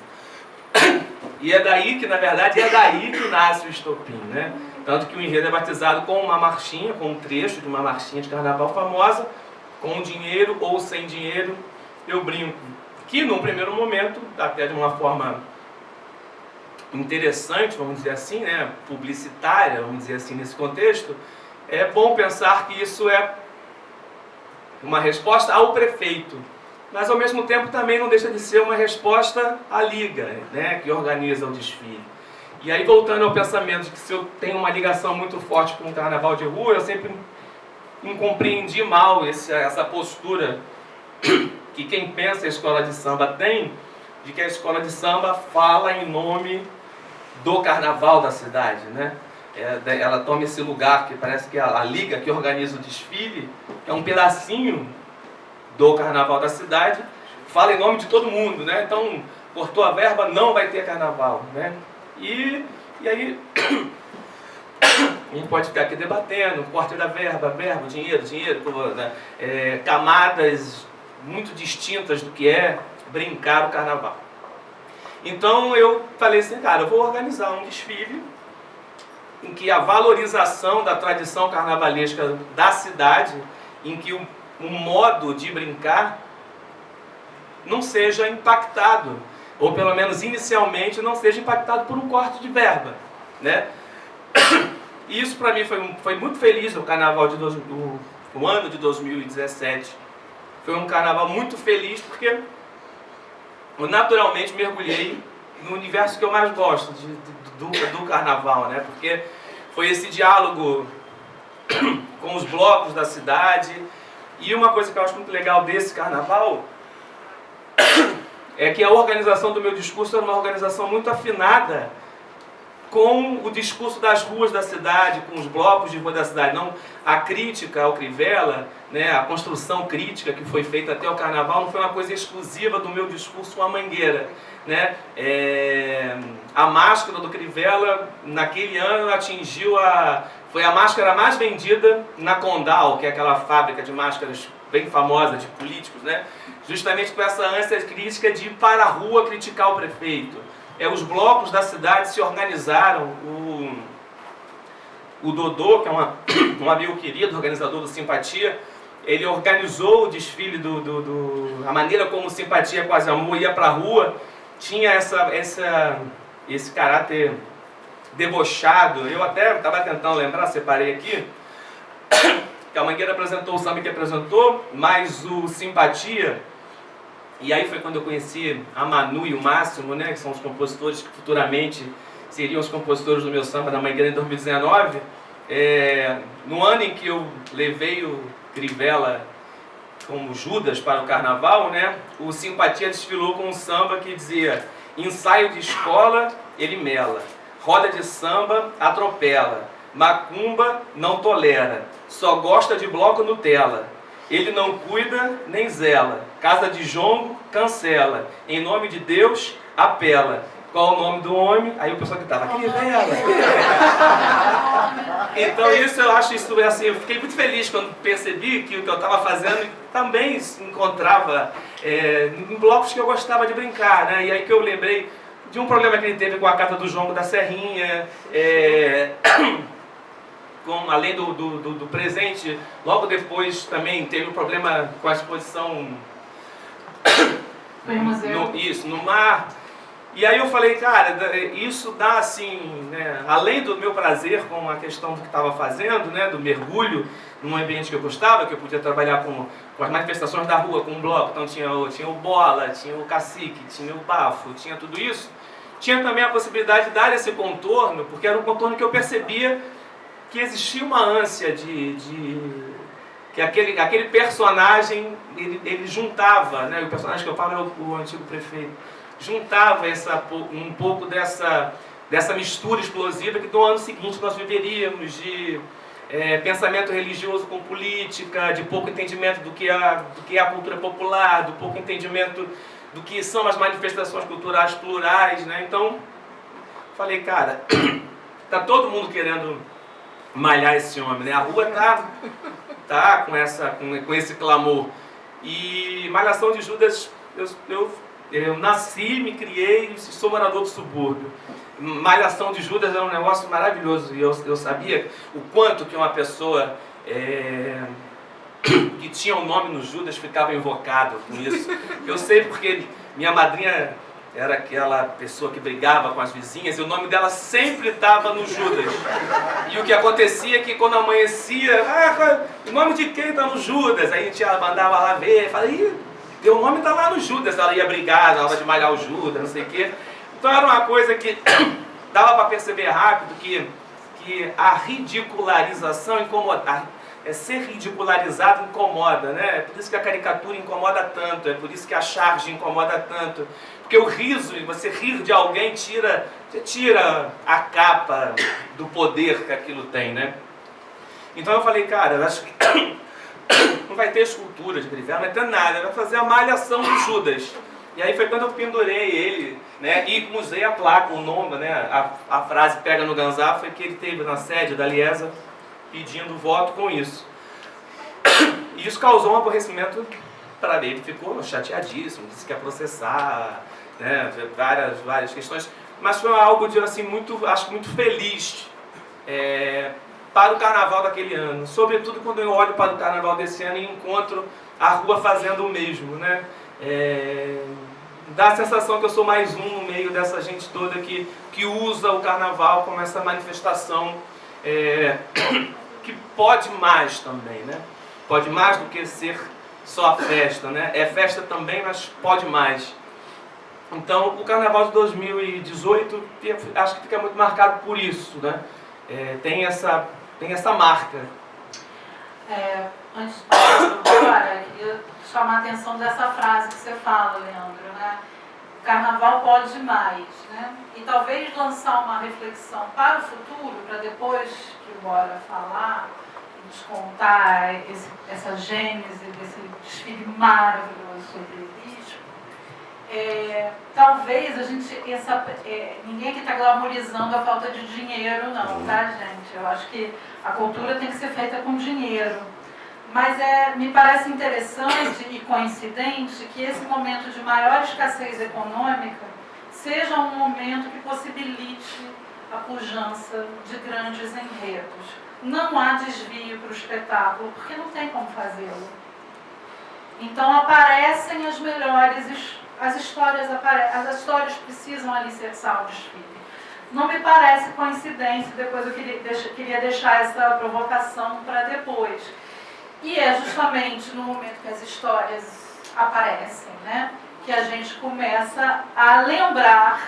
E é daí que, na verdade, que nasce o estopim, né? Tanto que o enredo é batizado com uma marchinha, com um trecho de uma marchinha de carnaval famosa, com dinheiro ou sem dinheiro, eu brinco. Que, num primeiro momento, até de uma forma interessante, vamos dizer assim, né, publicitária, vamos dizer assim, nesse contexto, é bom pensar que isso é uma resposta ao prefeito, mas ao mesmo tempo também não deixa de ser uma resposta à Liga, né, que organiza o desfile. E aí, voltando ao pensamento de que se eu tenho uma ligação muito forte com o carnaval de rua, eu sempre incompreendi mal essa postura que quem pensa a escola de samba tem, de que a escola de samba fala em nome do carnaval da cidade, né? Ela toma esse lugar que parece que a Liga que organiza o desfile é um pedacinho do carnaval da cidade, fala em nome de todo mundo, né? Então, cortou a verba, não vai ter carnaval, né? E aí a gente pode ficar aqui debatendo, corte da verba, dinheiro, né? Camadas muito distintas do que é brincar o carnaval. Então eu falei assim, cara, eu vou organizar um desfile em que a valorização da tradição carnavalesca da cidade, em que o modo de brincar não seja impactado ou pelo menos inicialmente, não seja impactado por um corte de verba, né? E isso para mim foi muito feliz o carnaval o ano de 2017. Foi um carnaval muito feliz porque eu naturalmente mergulhei no universo que eu mais gosto do carnaval, né? Porque foi esse diálogo com os blocos da cidade. E uma coisa que eu acho muito legal desse carnaval é que a organização do meu discurso era uma organização muito afinada com o discurso das ruas da cidade, com os blocos de rua da cidade. Não, a crítica ao Crivella, né, a construção crítica que foi feita até o carnaval não foi uma coisa exclusiva do meu discurso com a Mangueira, né? A máscara do Crivella naquele ano atingiu foi a máscara mais vendida na Condal, que é aquela fábrica de máscaras bem famosa de políticos, né? Justamente com essa ânsia crítica de ir para a rua criticar o prefeito. Os blocos da cidade se organizaram. O Dodô, que é um amigo querido, organizador do Simpatia, ele organizou o desfile a maneira como o Simpatia Quase Amor ia para a rua. Tinha esse caráter debochado. Eu até estava tentando lembrar, separei aqui, que a Mangueira apresentou o samba que apresentou, mas o Simpatia, e aí foi quando eu conheci a Manu e o Máximo, né, que são os compositores que futuramente seriam os compositores do meu samba da Mangueira em 2019, no ano em que eu levei o Crivella como Judas para o carnaval, né, o Simpatia desfilou com um samba que dizia: ensaio de escola, ele mela, roda de samba, atropela, macumba, não tolera, só gosta de bloco Nutella, ele não cuida nem zela, casa de jongo, cancela, em nome de Deus, apela. Qual o nome do homem? Aí o pessoal gritava: Crivella. Então isso eu acho, assim, eu fiquei muito feliz quando percebi que o que eu estava fazendo também se encontrava em blocos que eu gostava de brincar, né? E aí que eu lembrei de um problema que ele teve com a Casa do Jongo da Serrinha, além do presente, logo depois também teve um problema com a exposição no mar. E aí eu falei, cara, isso dá assim, né, além do meu prazer com a questão do que estava fazendo, né, do mergulho num ambiente que eu gostava, que eu podia trabalhar com as manifestações da rua, com um bloco, então tinha o Bola, tinha o Cacique, tinha o Bafo, tinha tudo isso. Tinha também a possibilidade de dar esse contorno, porque era um contorno que eu percebia que existia uma ânsia que aquele personagem, ele juntava, né, o personagem que eu falo é o antigo prefeito, juntava um pouco dessa mistura explosiva que no ano seguinte nós viveríamos, de pensamento religioso com política, de pouco entendimento do que é a cultura popular, do pouco entendimento do que são as manifestações culturais plurais, né? Então, falei, cara, tá todo mundo querendo malhar esse homem, né? A rua tá com esse clamor. E Malhação de Judas, eu nasci, me criei e sou morador do subúrbio. Malhação de Judas é um negócio maravilhoso. E eu sabia o quanto que uma pessoa que tinha um nome no Judas ficava invocado com isso. Eu sei porque minha madrinha era aquela pessoa que brigava com as vizinhas e o nome dela sempre estava no Judas. E o que acontecia é que quando amanhecia, o nome de quem está no Judas? Aí a gente mandava lá ver, falava, teu nome está lá no Judas. Ela ia brigar na hora de malhar o Judas, não sei o quê. Então era uma coisa que dava para perceber rápido que a ridicularização incomoda. Ser ridicularizado incomoda, né? É por isso que a caricatura incomoda tanto, é por isso que a charge incomoda tanto. Porque o riso, você rir de alguém, você tira a capa do poder que aquilo tem, né? Então eu falei, cara, eu acho que não vai ter escultura de Crivella, não vai ter nada, vai fazer a Malhação de Judas. E aí foi quando eu pendurei ele, né? E usei a placa, o nome, né? A frase pega no Ganzá foi que ele teve na sede da Liesa pedindo voto com isso. E isso causou um aborrecimento para ele. Ele ficou chateadíssimo, disse que ia processar, né, várias questões. Mas foi algo de, assim, acho que muito feliz para o carnaval daquele ano. Sobretudo quando eu olho para o carnaval desse ano e encontro a rua fazendo o mesmo, né? dá a sensação que eu sou mais um no meio dessa gente toda que usa o carnaval como essa manifestação que pode mais também, né? Pode mais do que ser só a festa, né? É festa também, mas pode mais. Então, o Carnaval de 2018, acho que fica muito marcado por isso, né? Tem essa marca. Antes de falar agora, eu queria chamar a atenção dessa frase que você fala, Leandro, né? O Carnaval pode mais, né? E talvez lançar uma reflexão para o futuro, para depois que o Bora falar, nos contar essa gênese desse desfile maravilhoso sobre o bispo. Talvez a gente, ninguém aqui está glamorizando a falta de dinheiro, não, tá, gente? Eu acho que a cultura tem que ser feita com dinheiro. Mas me parece interessante e coincidente que esse momento de maior escassez econômica seja um momento que possibilite a pujança de grandes enredos. Não há desvio para o espetáculo, porque não tem como fazê-lo. Então aparecem as melhores, as histórias precisam alicerçar o desfile. Não me parece coincidência, depois eu queria deixar essa provocação para depois. E é justamente no momento que as histórias aparecem, né, que a gente começa a lembrar,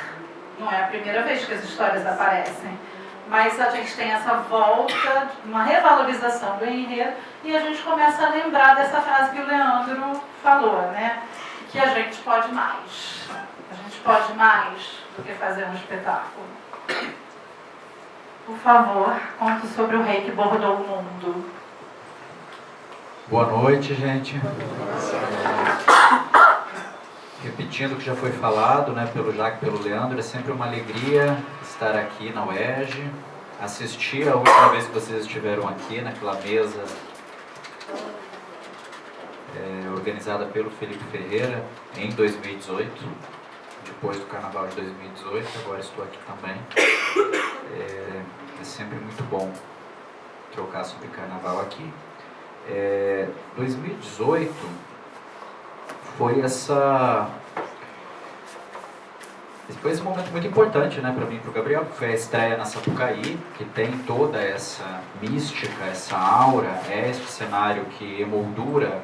não é a primeira vez que as histórias aparecem, mas a gente tem essa volta, uma revalorização do enredo, e a gente começa a lembrar dessa frase que o Leandro falou, né, que a gente pode mais. A gente pode mais do que fazer um espetáculo. Por favor, conte sobre o rei que bordou o mundo. Boa noite, gente. Repetindo o que já foi falado, né, pelo Jacques e pelo Leandro, é sempre uma alegria estar aqui na UERJ, assistir a última vez que vocês estiveram aqui, naquela mesa organizada pelo Felipe Ferreira, em 2018, depois do Carnaval de 2018, agora estou aqui também. É sempre muito bom trocar sobre Carnaval aqui. 2018 foi esse momento muito importante, né, para mim e para o Gabriel, que foi a estreia na Sapucaí, que tem toda essa mística, essa aura, este cenário que emoldura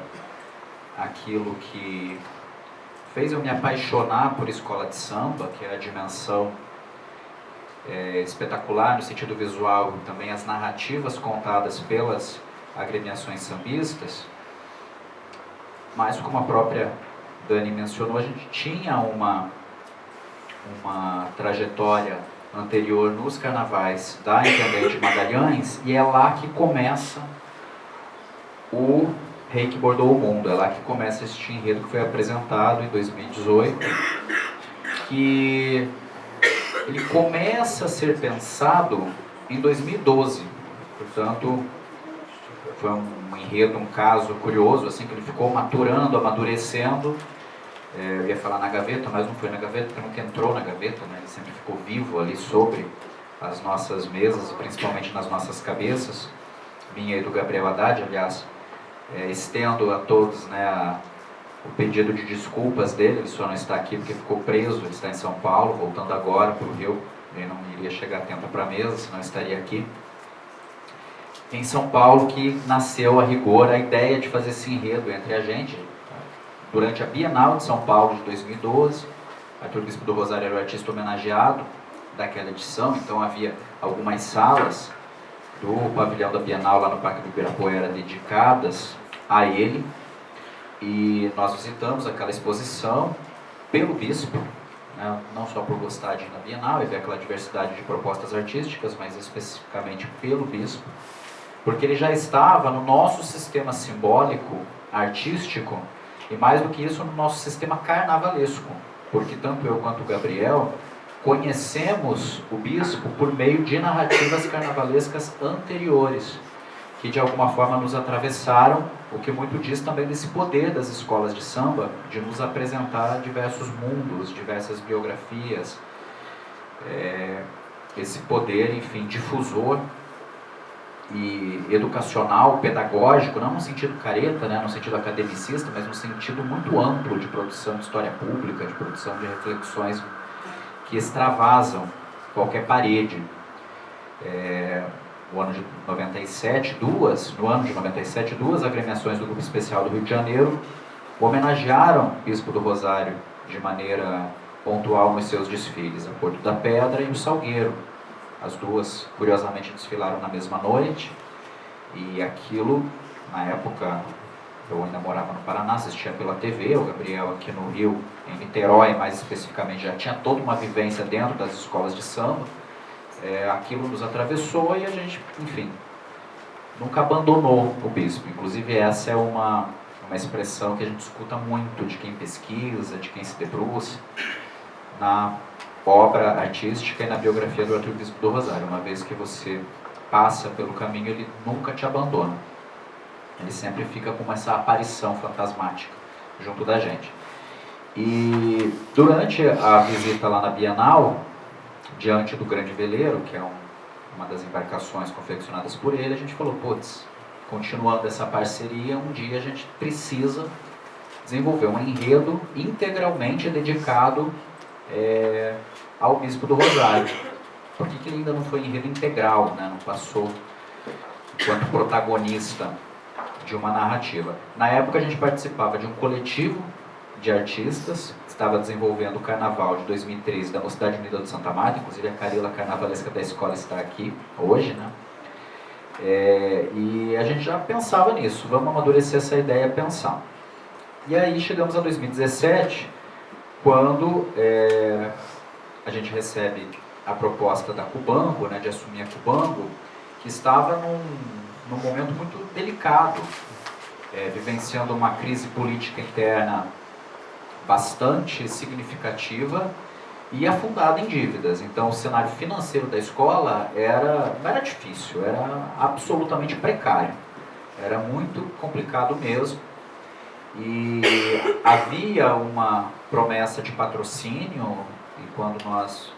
aquilo que fez eu me apaixonar por escola de samba, que é a dimensão espetacular no sentido visual e também as narrativas contadas pelas agremiações sambistas. Mas como a própria Dani mencionou, a gente tinha uma trajetória anterior nos carnavais da Intendente Magalhães, e é lá que começa o Rei que Bordou o Mundo, é lá que começa este enredo que foi apresentado em 2018, que ele começa a ser pensado em 2012, portanto foi um enredo, um caso curioso, assim, que ele ficou maturando, amadurecendo. Eu ia falar na gaveta, mas não foi na gaveta, porque nunca entrou na gaveta, né? Ele sempre ficou vivo ali sobre as nossas mesas, principalmente nas nossas cabeças. Minha e do Gabriel Haddad, aliás, estendo a todos, né, o pedido de desculpas dele. Ele só não está aqui porque ficou preso, ele está em São Paulo, voltando agora para o Rio. Ele não iria chegar a tempo para a mesa, senão estaria aqui. Em São Paulo que nasceu a rigor a ideia de fazer esse enredo entre a gente. Durante a Bienal de São Paulo de 2012, Arthur Bispo do Rosário era o artista homenageado daquela edição, então havia algumas salas do pavilhão da Bienal lá no Parque do Ibirapuera dedicadas a ele, e nós visitamos aquela exposição pelo Bispo, né, não só por gostar de ir na Bienal e ver aquela diversidade de propostas artísticas, mas especificamente pelo Bispo, porque ele já estava no nosso sistema simbólico, artístico, e mais do que isso, no nosso sistema carnavalesco, porque tanto eu quanto o Gabriel conhecemos o Bispo por meio de narrativas carnavalescas anteriores, que de alguma forma nos atravessaram, o que muito diz também desse poder das escolas de samba, de nos apresentar diversos mundos, diversas biografias, esse poder, enfim, difusor e educacional, pedagógico, não no sentido careta, né, no sentido academicista, mas no sentido muito amplo de produção de história pública, de produção de reflexões que extravasam qualquer parede. No ano de 97, duas agremiações do Grupo Especial do Rio de Janeiro homenagearam o Bispo do Rosário de maneira pontual nos seus desfiles, a Porto da Pedra e o Salgueiro. As duas, curiosamente, desfilaram na mesma noite, e aquilo, na época, eu ainda morava no Paraná, assistia pela TV, o Gabriel aqui no Rio, em Niterói, mais especificamente, já tinha toda uma vivência dentro das escolas de samba. Aquilo nos atravessou e a gente, enfim, nunca abandonou o bispo. Inclusive essa é uma expressão que a gente escuta muito de quem pesquisa, de quem se debruça na obra artística e na biografia do Arthur Bispo do Rosário. Uma vez que você passa pelo caminho, ele nunca te abandona. Ele sempre fica com essa aparição fantasmática junto da gente. E durante a visita lá na Bienal, diante do Grande Veleiro, que é uma das embarcações confeccionadas por ele, a gente falou, putz, continuando essa parceria, um dia a gente precisa desenvolver um enredo integralmente dedicado ao Bispo do Rosário. Por que ele ainda não foi enredo integral, né? Não passou enquanto protagonista de uma narrativa? Na época a gente participava de um coletivo de artistas que estava desenvolvendo o Carnaval de 2013 da Mocidade Unida de Santa Marta, inclusive a Carila Carnavalesca da escola está aqui hoje, né? E a gente já pensava nisso, vamos amadurecer essa ideia, pensar. E aí chegamos a 2017, quando a gente recebe a proposta da Cubango, né, de assumir a Cubango, que estava num momento muito delicado, vivenciando uma crise política interna bastante significativa e afundada em dívidas. Então o cenário financeiro da escola não era difícil, era absolutamente precário, era muito complicado mesmo. E havia uma promessa de patrocínio, e quando nós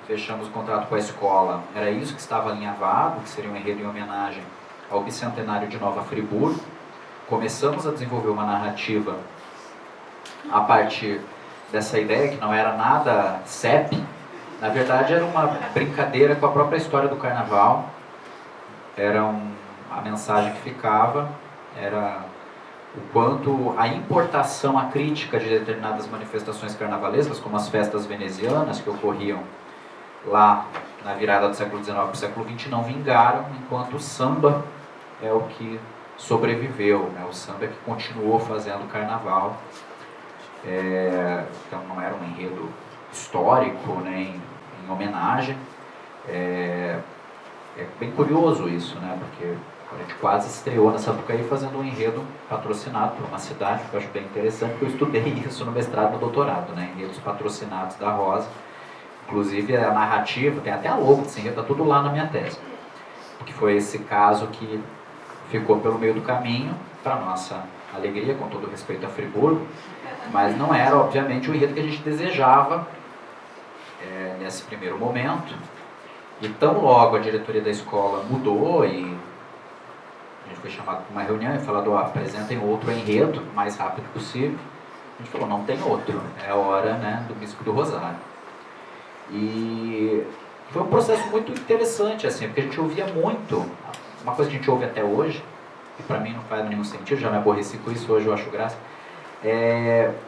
fechamos o contrato com a escola, era isso que estava alinhavado, que seria um enredo em homenagem ao bicentenário de Nova Friburgo. Começamos a desenvolver uma narrativa a partir dessa ideia, que não era nada CEP, na verdade era uma brincadeira com a própria história do Carnaval. A mensagem que ficava era o quanto a importação, a crítica de determinadas manifestações carnavalescas, como as festas venezianas, que ocorriam lá na virada do século XIX para o século XX, não vingaram, enquanto o samba é o que sobreviveu, né? O samba é que continuou fazendo carnaval. Então não era um enredo histórico, nem em homenagem. É bem curioso isso, né? Porque a gente quase estreou na Sapucaí fazendo um enredo patrocinado por uma cidade, que eu acho bem interessante, porque eu estudei isso no mestrado e no doutorado, né? Enredos patrocinados da Rosa. Inclusive a narrativa, tem até a logo desse enredo, está tudo lá na minha tese. Que foi esse caso que ficou pelo meio do caminho, para nossa alegria, com todo respeito a Friburgo, mas não era, obviamente, o enredo que a gente desejava nesse primeiro momento. E tão logo a diretoria da escola mudou e a gente foi chamado para uma reunião e falado, apresentem outro enredo o mais rápido possível. A gente falou, não tem outro, é a hora, né, do Bispo do Rosário. E foi um processo muito interessante, assim, porque a gente ouvia muito, uma coisa que a gente ouve até hoje, que para mim não faz nenhum sentido, já me aborreci com isso, hoje eu acho graça,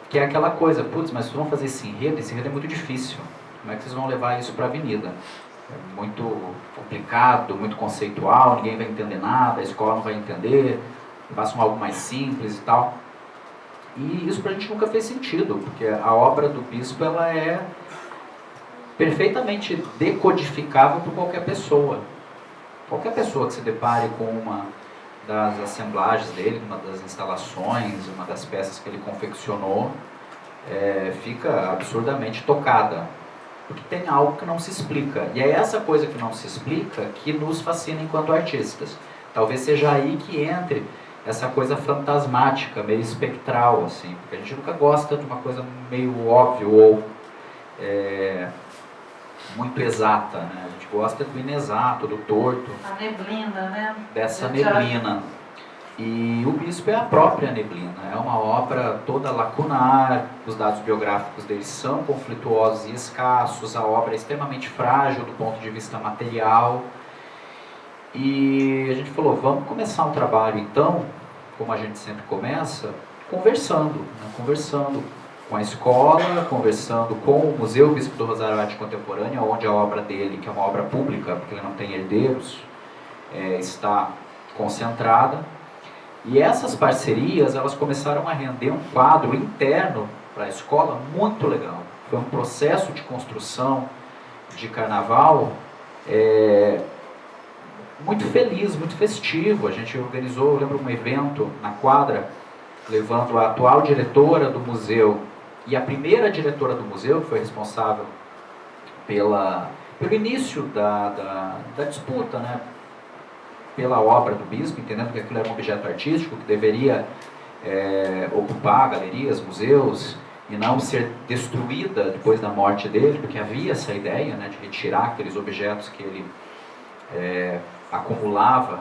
que é aquela coisa, putz, mas vocês vão fazer esse enredo é muito difícil, como é que vocês vão levar isso para a avenida? É muito complicado, muito conceitual, ninguém vai entender nada, a escola não vai entender, façam algo mais simples e tal. E isso pra gente nunca fez sentido, porque a obra do Bispo, ela é perfeitamente decodificável por qualquer pessoa. Qualquer pessoa que se depare com uma das assemblagens dele, uma das instalações, uma das peças que ele confeccionou, fica absurdamente tocada. Porque tem algo que não se explica. E é essa coisa que não se explica que nos fascina enquanto artistas. Talvez seja aí que entre essa coisa fantasmática, meio espectral, assim. Porque a gente nunca gosta de uma coisa meio óbvia ou muito exata, né? A gente gosta do inexato, do torto. A neblina, né? Dessa neblina. E o Bispo é a própria neblina, é uma obra toda lacunar, os dados biográficos dele são conflituosos e escassos, a obra é extremamente frágil do ponto de vista material. E a gente falou, vamos começar um trabalho então, como a gente sempre começa, conversando, né? Conversando com a escola, conversando com o Museu Bispo do Rosário Arte Contemporânea, onde a obra dele, que é uma obra pública, porque ele não tem herdeiros, está concentrada. E essas parcerias, elas começaram a render um quadro interno para a escola muito legal. Foi um processo de construção de carnaval muito feliz, muito festivo. A gente organizou, eu lembro, um evento na quadra, levando a atual diretora do museu e a primeira diretora do museu, que foi responsável pelo início da disputa, né? Pela obra do Bispo, entendendo que aquilo era um objeto artístico que deveria ocupar galerias, museus, e não ser destruída depois da morte dele, porque havia essa ideia, né, de retirar aqueles objetos que ele acumulava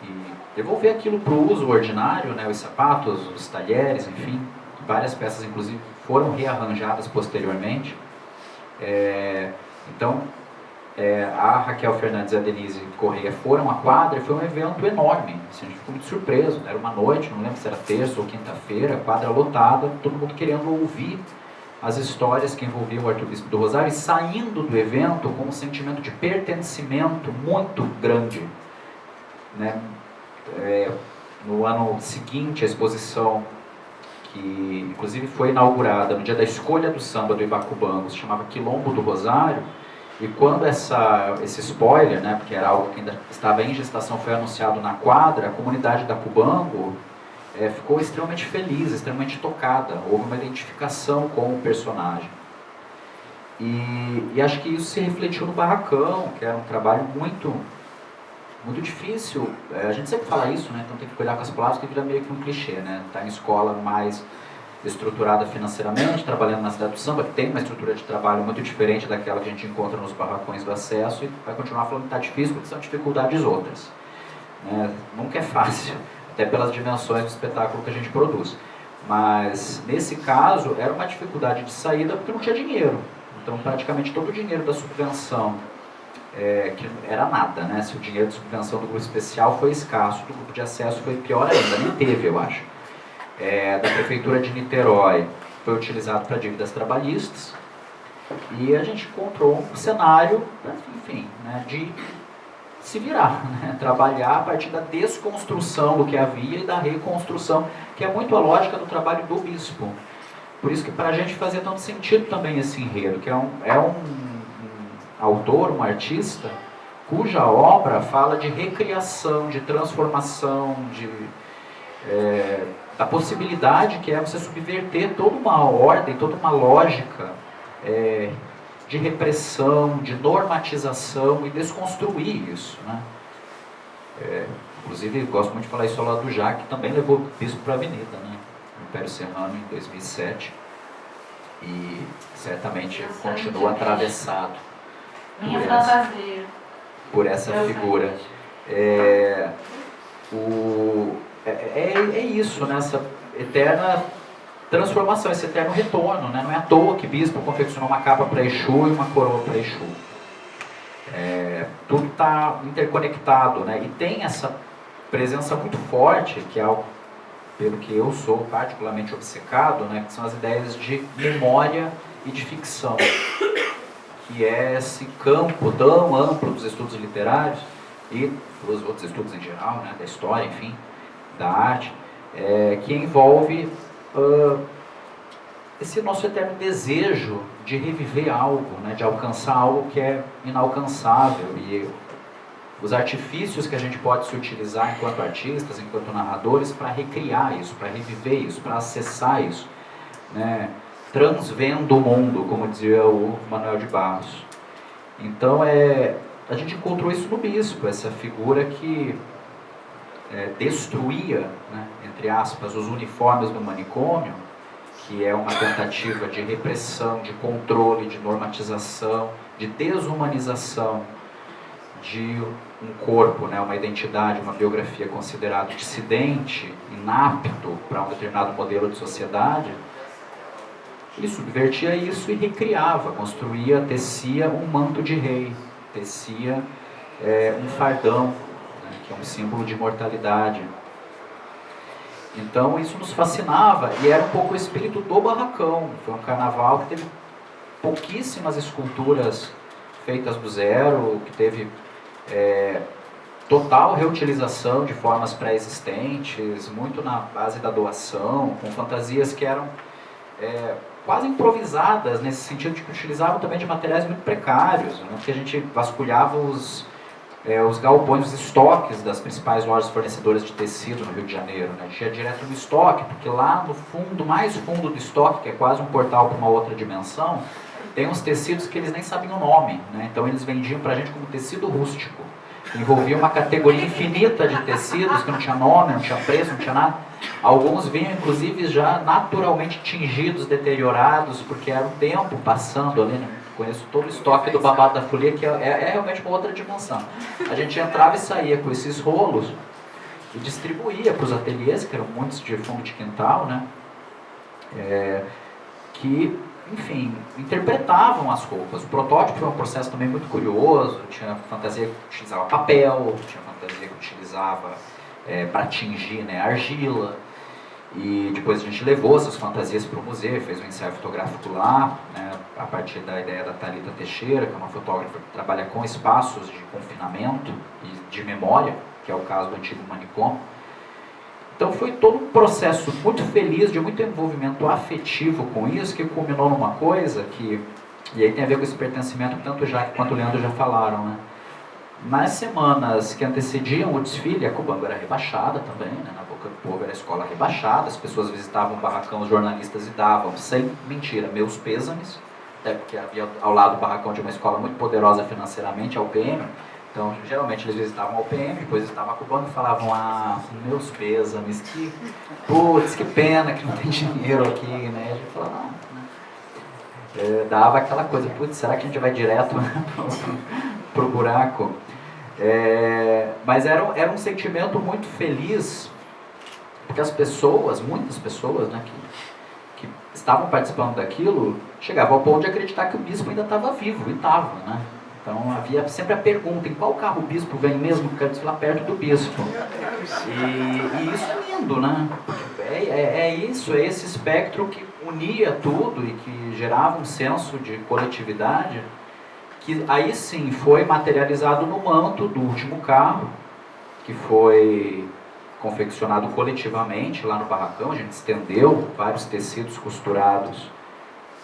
e devolver aquilo para o uso ordinário, né, os sapatos, os talheres, enfim, várias peças inclusive foram rearranjadas posteriormente. Então, a Raquel Fernandes e a Denise Correia foram à quadra e foi um evento enorme, assim, a gente ficou muito surpreso, era uma noite, não lembro se era terça ou quinta-feira, quadra lotada, todo mundo querendo ouvir as histórias que envolviam o Arcebispo do Rosário e saindo do evento com um sentimento de pertencimento muito grande, né? No ano seguinte, a exposição, que inclusive foi inaugurada no dia da escolha do samba do Ibacubango, se chamava Quilombo do Rosário, e quando esse spoiler, né, porque era algo que ainda estava em gestação, foi anunciado na quadra, a comunidade da Cubango ficou extremamente feliz, extremamente tocada, houve uma identificação com o personagem. E acho que isso se refletiu no Barracão, que era um trabalho muito, muito difícil. A gente sempre fala isso, né, então tem que cuidar com as palavras, que vira meio que um clichê, né, tá em escola mais estruturada financeiramente, trabalhando na cidade do samba, que tem uma estrutura de trabalho muito diferente daquela que a gente encontra nos barracões do acesso, e vai continuar falando que está difícil porque são dificuldades outras, né? Nunca é fácil, até pelas dimensões do espetáculo que a gente produz, mas nesse caso era uma dificuldade de saída porque não tinha dinheiro. Então praticamente todo o dinheiro da subvenção, que era nada, né? Se o dinheiro de subvenção do grupo especial foi escasso, do grupo de acesso foi pior ainda, nem teve, eu acho. Da Prefeitura de Niterói foi utilizado para dívidas trabalhistas, e a gente encontrou um cenário, enfim, né, de se virar, né, trabalhar a partir da desconstrução do que havia e da reconstrução, que é muito a lógica do trabalho do Bispo. Por isso que para a gente fazia tanto sentido também esse enredo, que é um autor, um artista, cuja obra fala de recriação, de transformação, da possibilidade que é você subverter toda uma ordem, toda uma lógica de repressão, de normatização e desconstruir isso, né? Inclusive, gosto muito de falar isso ao lado do Jacques, que também levou o Bispo para a Avenida, né? No Império Serrano, em 2007, e certamente continua atravessado Minha fantasia por essa figura. É isso, né? Essa eterna transformação, esse eterno retorno, né? Não é à toa que Bispo confeccionou uma capa para Exu e uma coroa para Exu. Tudo está interconectado, né? E tem essa presença muito forte, que é algo pelo que eu sou particularmente obcecado, né? Que são as ideias de memória e de ficção, que é esse campo tão amplo dos estudos literários e dos outros estudos em geral, né? Da história, enfim, da arte, que envolve esse nosso eterno desejo de reviver algo, né, de alcançar algo que é inalcançável, e os artifícios que a gente pode se utilizar enquanto artistas, enquanto narradores, para recriar isso, para reviver isso, para acessar isso, né, transvendo o mundo, como dizia o Manuel de Barros. Então a gente encontrou isso no Bispo, essa figura que destruía, né, entre aspas, os uniformes do manicômio, que é uma tentativa de repressão, de controle, de normatização, de desumanização de um corpo, né, uma identidade, uma biografia considerado dissidente, inapto para um determinado modelo de sociedade, ele subvertia isso e recriava, construía, tecia um manto de rei, tecia um fardão, né, que é um símbolo de imortalidade. Então isso nos fascinava e era um pouco o espírito do barracão. Foi um carnaval que teve pouquíssimas esculturas feitas do zero, que teve total reutilização de formas pré-existentes, muito na base da doação, com fantasias que eram quase improvisadas, nesse sentido de que utilizavam também de materiais muito precários, né? Porque a gente vasculhava os galpões, os estoques das principais lojas fornecedoras de tecido no Rio de Janeiro, né? A gente ia direto no estoque, porque lá no fundo, mais fundo do estoque, que é quase um portal para uma outra dimensão, tem uns tecidos que eles nem sabem o nome, né? Então eles vendiam para a gente como tecido rústico. Envolvia uma categoria infinita de tecidos que não tinha nome, não tinha preço, não tinha nada. Alguns vinham, inclusive, já naturalmente tingidos, deteriorados, porque era o tempo passando ali, né? Conheço todo o estoque do Babado da Folia, que é realmente uma outra dimensão. A gente entrava e saía com esses rolos e distribuía para os ateliês, que eram muitos de fundo de quintal, né? Que, enfim, interpretavam as roupas. O protótipo foi um processo também muito curioso. Tinha fantasia que utilizava papel, tinha fantasia que utilizava para tingir, né, argila. E depois a gente levou essas fantasias para o museu, fez um ensaio fotográfico lá, né, a partir da ideia da Thalita Teixeira, que é uma fotógrafa que trabalha com espaços de confinamento e de memória, que é o caso do antigo manicômio. Então foi todo um processo muito feliz, de muito envolvimento afetivo com isso, que culminou numa coisa que, e aí tem a ver com esse pertencimento que tanto o Jaque quanto o Leandro já falaram, né? Nas semanas que antecediam o desfile, a Cubango era rebaixada também, né? Na boca do povo era a escola rebaixada, as pessoas visitavam o barracão, os jornalistas e davam, sem mentira, meus pêsames, até porque havia ao lado do barracão de uma escola muito poderosa financeiramente, a UPM. Então, geralmente eles visitavam a UPM, depois visitavam a Cubango e falavam, meus pêsames, que pena que não tem dinheiro aqui, né? E a gente falava, dava aquela coisa, será que a gente vai direto pro buraco? Mas era um sentimento muito feliz, porque as pessoas, muitas pessoas, né, que estavam participando daquilo, chegavam ao ponto de acreditar que o bispo ainda estava vivo, e estava, né? Então havia sempre a pergunta, em qual carro o bispo vem mesmo? Porque eu disse lá perto do bispo. E isso é lindo, né? Isso, é esse espectro que unia tudo e que gerava um senso de coletividade, que aí sim foi materializado no manto do último carro, que foi confeccionado coletivamente lá no barracão. A gente estendeu vários tecidos costurados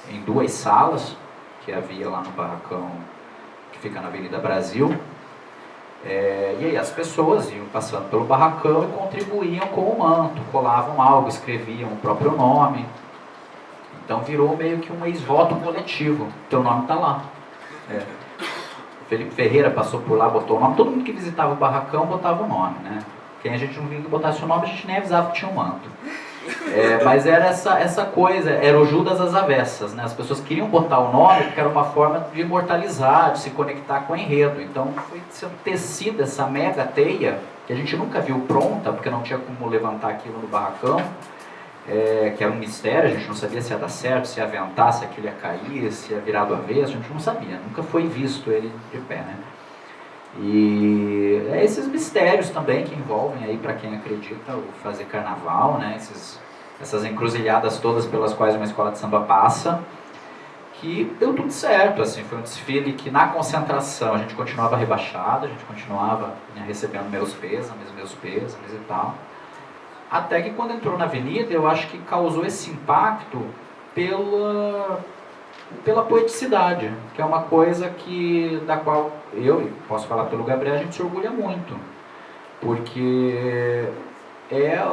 em 2 salas que havia lá no barracão, que fica na Avenida Brasil. E aí as pessoas iam passando pelo barracão e contribuíam com o manto, colavam algo, escreviam o próprio nome. Então virou meio que um ex-voto coletivo. Teu nome está lá. Felipe Ferreira passou por lá, botou o nome. Todo mundo que visitava o barracão botava o nome, né? Quem a gente não vinha que botasse o nome, a gente nem avisava que tinha um manto. Mas era essa coisa, era o Judas às avessas, né? As pessoas queriam botar o nome porque era uma forma de imortalizar, de se conectar com o enredo. Então foi sendo tecida essa mega teia, que a gente nunca viu pronta, porque não tinha como levantar aquilo no barracão, que era um mistério, a gente não sabia se ia dar certo, se ia aventar, se aquilo ia cair, se ia virar do avesso, a gente não sabia, nunca foi visto ele de pé, né? E esses mistérios também que envolvem aí, para quem acredita, o fazer carnaval, né? Essas encruzilhadas todas pelas quais uma escola de samba passa, que deu tudo certo, assim, foi um desfile que na concentração a gente continuava rebaixado, a gente continuava, né, recebendo meus pêsames e tal, até que quando entrou na avenida, eu acho que causou esse impacto pela poeticidade, que é uma coisa da qual eu, e posso falar pelo Gabriel, a gente se orgulha muito, porque é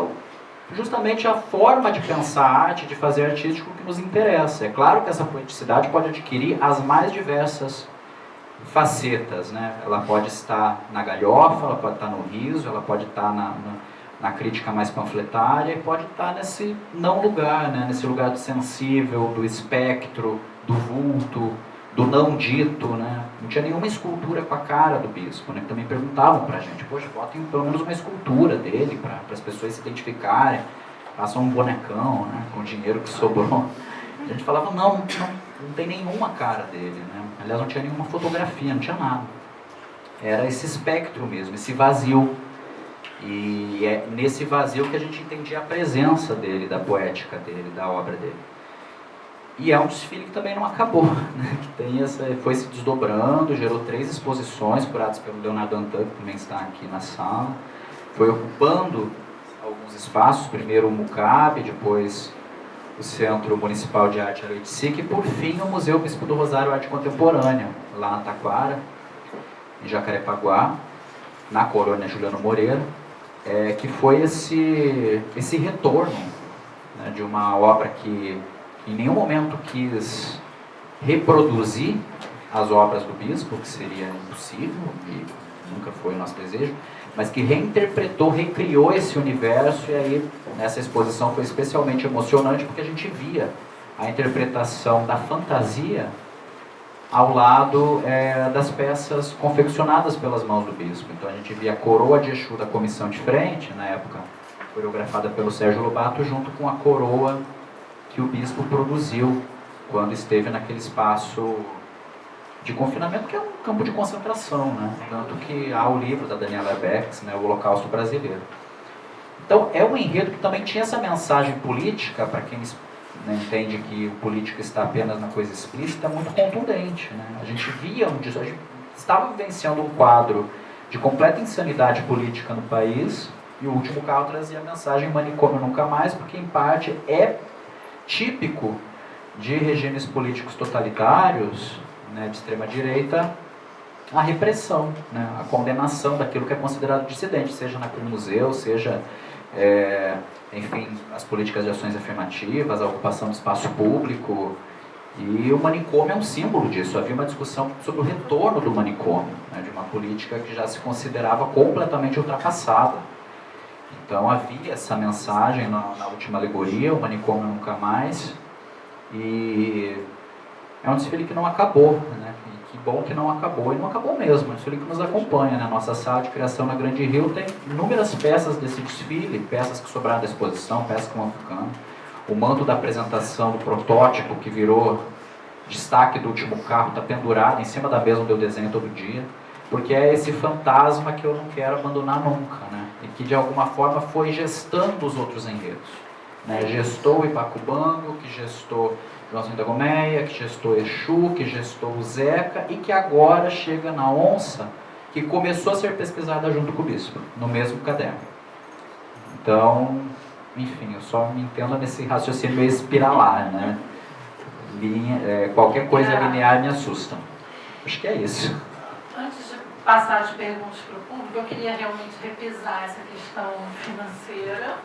justamente a forma de pensar arte, de fazer artístico que nos interessa. É claro que essa poeticidade pode adquirir as mais diversas facetas, né? Ela pode estar na galhofa, ela pode estar no riso, ela pode estar na crítica mais panfletária, e pode estar nesse não lugar, né? Nesse lugar do sensível, do espectro, do vulto, do não dito, né? Não tinha nenhuma escultura com a cara do bispo, né? Também perguntavam pra gente, poxa, botem pelo menos uma escultura dele para as pessoas se identificarem, façam um bonecão, né? Com o dinheiro que sobrou. A gente falava, não tem nenhuma cara dele, né? Aliás, não tinha nenhuma fotografia, não tinha nada. Era esse espectro mesmo, esse vazio. E é nesse vazio que a gente entendia a presença dele, da poética dele, da obra dele. E é um desfile que também não acabou, né? Que foi se desdobrando, gerou 3 exposições curadas pelo Leonardo Antan, que também está aqui na sala. Foi ocupando alguns espaços, primeiro o MUCAB, depois o Centro Municipal de Arte Aloiticic e por fim o Museu Bispo do Rosário Arte Contemporânea, lá na Taquara, em Jacarepaguá, na colônia Juliano Moreira, que foi esse retorno, né, de uma obra que em nenhum momento quis reproduzir as obras do bispo, que seria impossível e nunca foi o nosso desejo, mas que reinterpretou, recriou esse universo. E aí nessa exposição foi especialmente emocionante porque a gente via a interpretação da fantasia ao lado das peças confeccionadas pelas mãos do bispo. Então a gente via a coroa de Exu da comissão de frente, na época coreografada pelo Sérgio Lobato, junto com a coroa que o bispo produziu quando esteve naquele espaço de confinamento, que é um campo de concentração, né? Tanto que há o livro da Daniela Becks, né, O Holocausto Brasileiro. Então é um enredo que também tinha essa mensagem política, para quem entende que o político está apenas na coisa explícita, muito contundente, né? A gente via a gente estava vivenciando um quadro de completa insanidade política no país, e o Último Carro trazia a mensagem manicômio nunca mais, porque em parte é típico de regimes políticos totalitários, né, de extrema direita, a repressão, né, a condenação daquilo que é considerado dissidente, seja naquele museu, seja enfim, as políticas de ações afirmativas, a ocupação do espaço público. E o manicômio é um símbolo disso. Havia uma discussão sobre o retorno do manicômio, né, de uma política que já se considerava completamente ultrapassada. Então havia essa mensagem na última alegoria, o manicômio nunca mais. E é um desfile que não acabou, né? E que bom que não acabou. E não acabou mesmo, é um desfile que nos acompanha, né? Nossa sala de criação na Grande Rio tem inúmeras peças desse desfile, peças que sobraram da exposição, peças que vão ficando. O manto da apresentação do protótipo, que virou destaque do Último Carro, está pendurado em cima da mesa onde eu desenho todo dia, porque é esse fantasma que eu não quero abandonar nunca, né? E que de alguma forma foi gestando os outros enredos, né? Gestou o Ipacubango, que gestou Joãozinho da Gomeia, que gestou Exu, que gestou o Zeca, e que agora chega na Onça, que começou a ser pesquisada junto com o bispo, no mesmo caderno. Então, enfim, eu só me entendo nesse raciocínio meio espiralar, né? Qualquer coisa linear me assusta. Acho que é isso. Antes de passar as perguntas para o público, eu queria realmente repisar essa questão financeira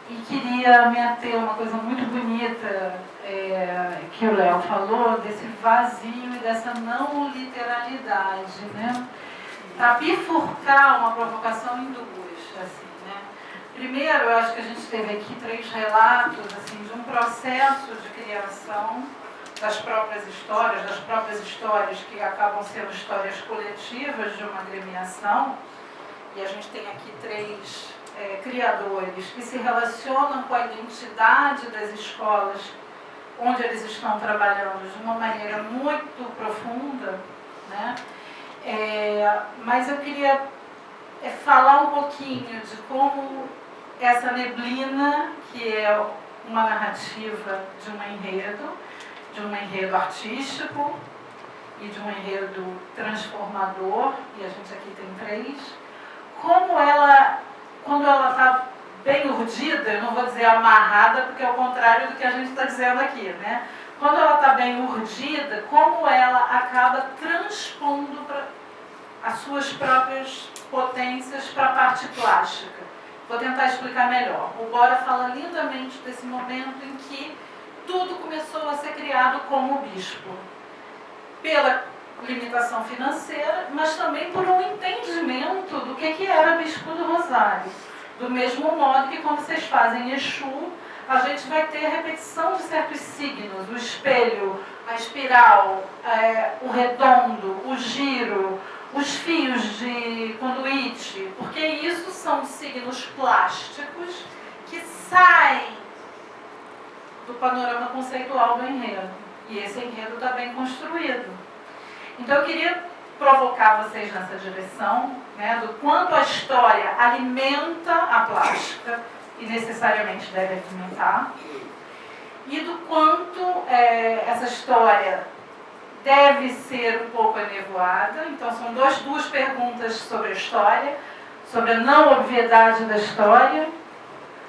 e queria me ater a uma coisa muito bonita que o Léo falou, desse vazio e dessa não literalidade, né? Para bifurcar uma provocação em duas, assim, né? Primeiro, eu acho que a gente teve aqui 3 relatos assim, de um processo de criação das próprias histórias que acabam sendo histórias coletivas de uma agremiação. E a gente tem aqui 3 criadores que se relacionam com a identidade das escolas onde eles estão trabalhando de uma maneira muito profunda, né? Mas eu queria falar um pouquinho de como essa neblina, que é uma narrativa de um enredo artístico e de um enredo transformador, e a gente aqui tem 3, como ela, quando ela está bem urdida, eu não vou dizer amarrada, porque é o contrário do que a gente está dizendo aqui, né? Quando ela está bem urdida, como ela acaba transpondo as suas próprias potências para a parte plástica. Vou tentar explicar melhor. O Bora fala lindamente desse momento em que tudo começou a ser criado como bispo. Pela limitação financeira, mas também por um entendimento do que era Bispo do Rosário. Do mesmo modo que quando vocês fazem Exu, a gente vai ter a repetição de certos signos, o espelho, a espiral, o redondo, o giro, os fios de conduíte, porque isso são signos plásticos que saem do panorama conceitual do enredo. E esse enredo está bem construído. Então eu queria provocar vocês nessa direção, né, do quanto a história alimenta a plástica, e necessariamente deve alimentar, e do quanto essa história deve ser um pouco enevoada. Então são duas perguntas sobre a história, sobre a não obviedade da história,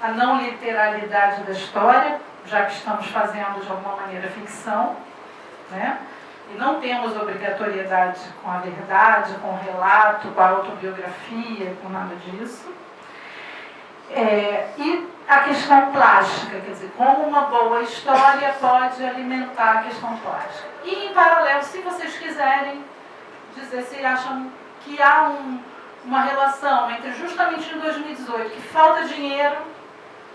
a não literalidade da história, já que estamos fazendo de alguma maneira ficção, né? E não temos obrigatoriedade com a verdade, com o relato, com a autobiografia, com nada disso. E a questão plástica, quer dizer, como uma boa história pode alimentar a questão plástica. E, em paralelo, se vocês quiserem dizer se acham que há uma relação entre justamente em 2018, que falta dinheiro,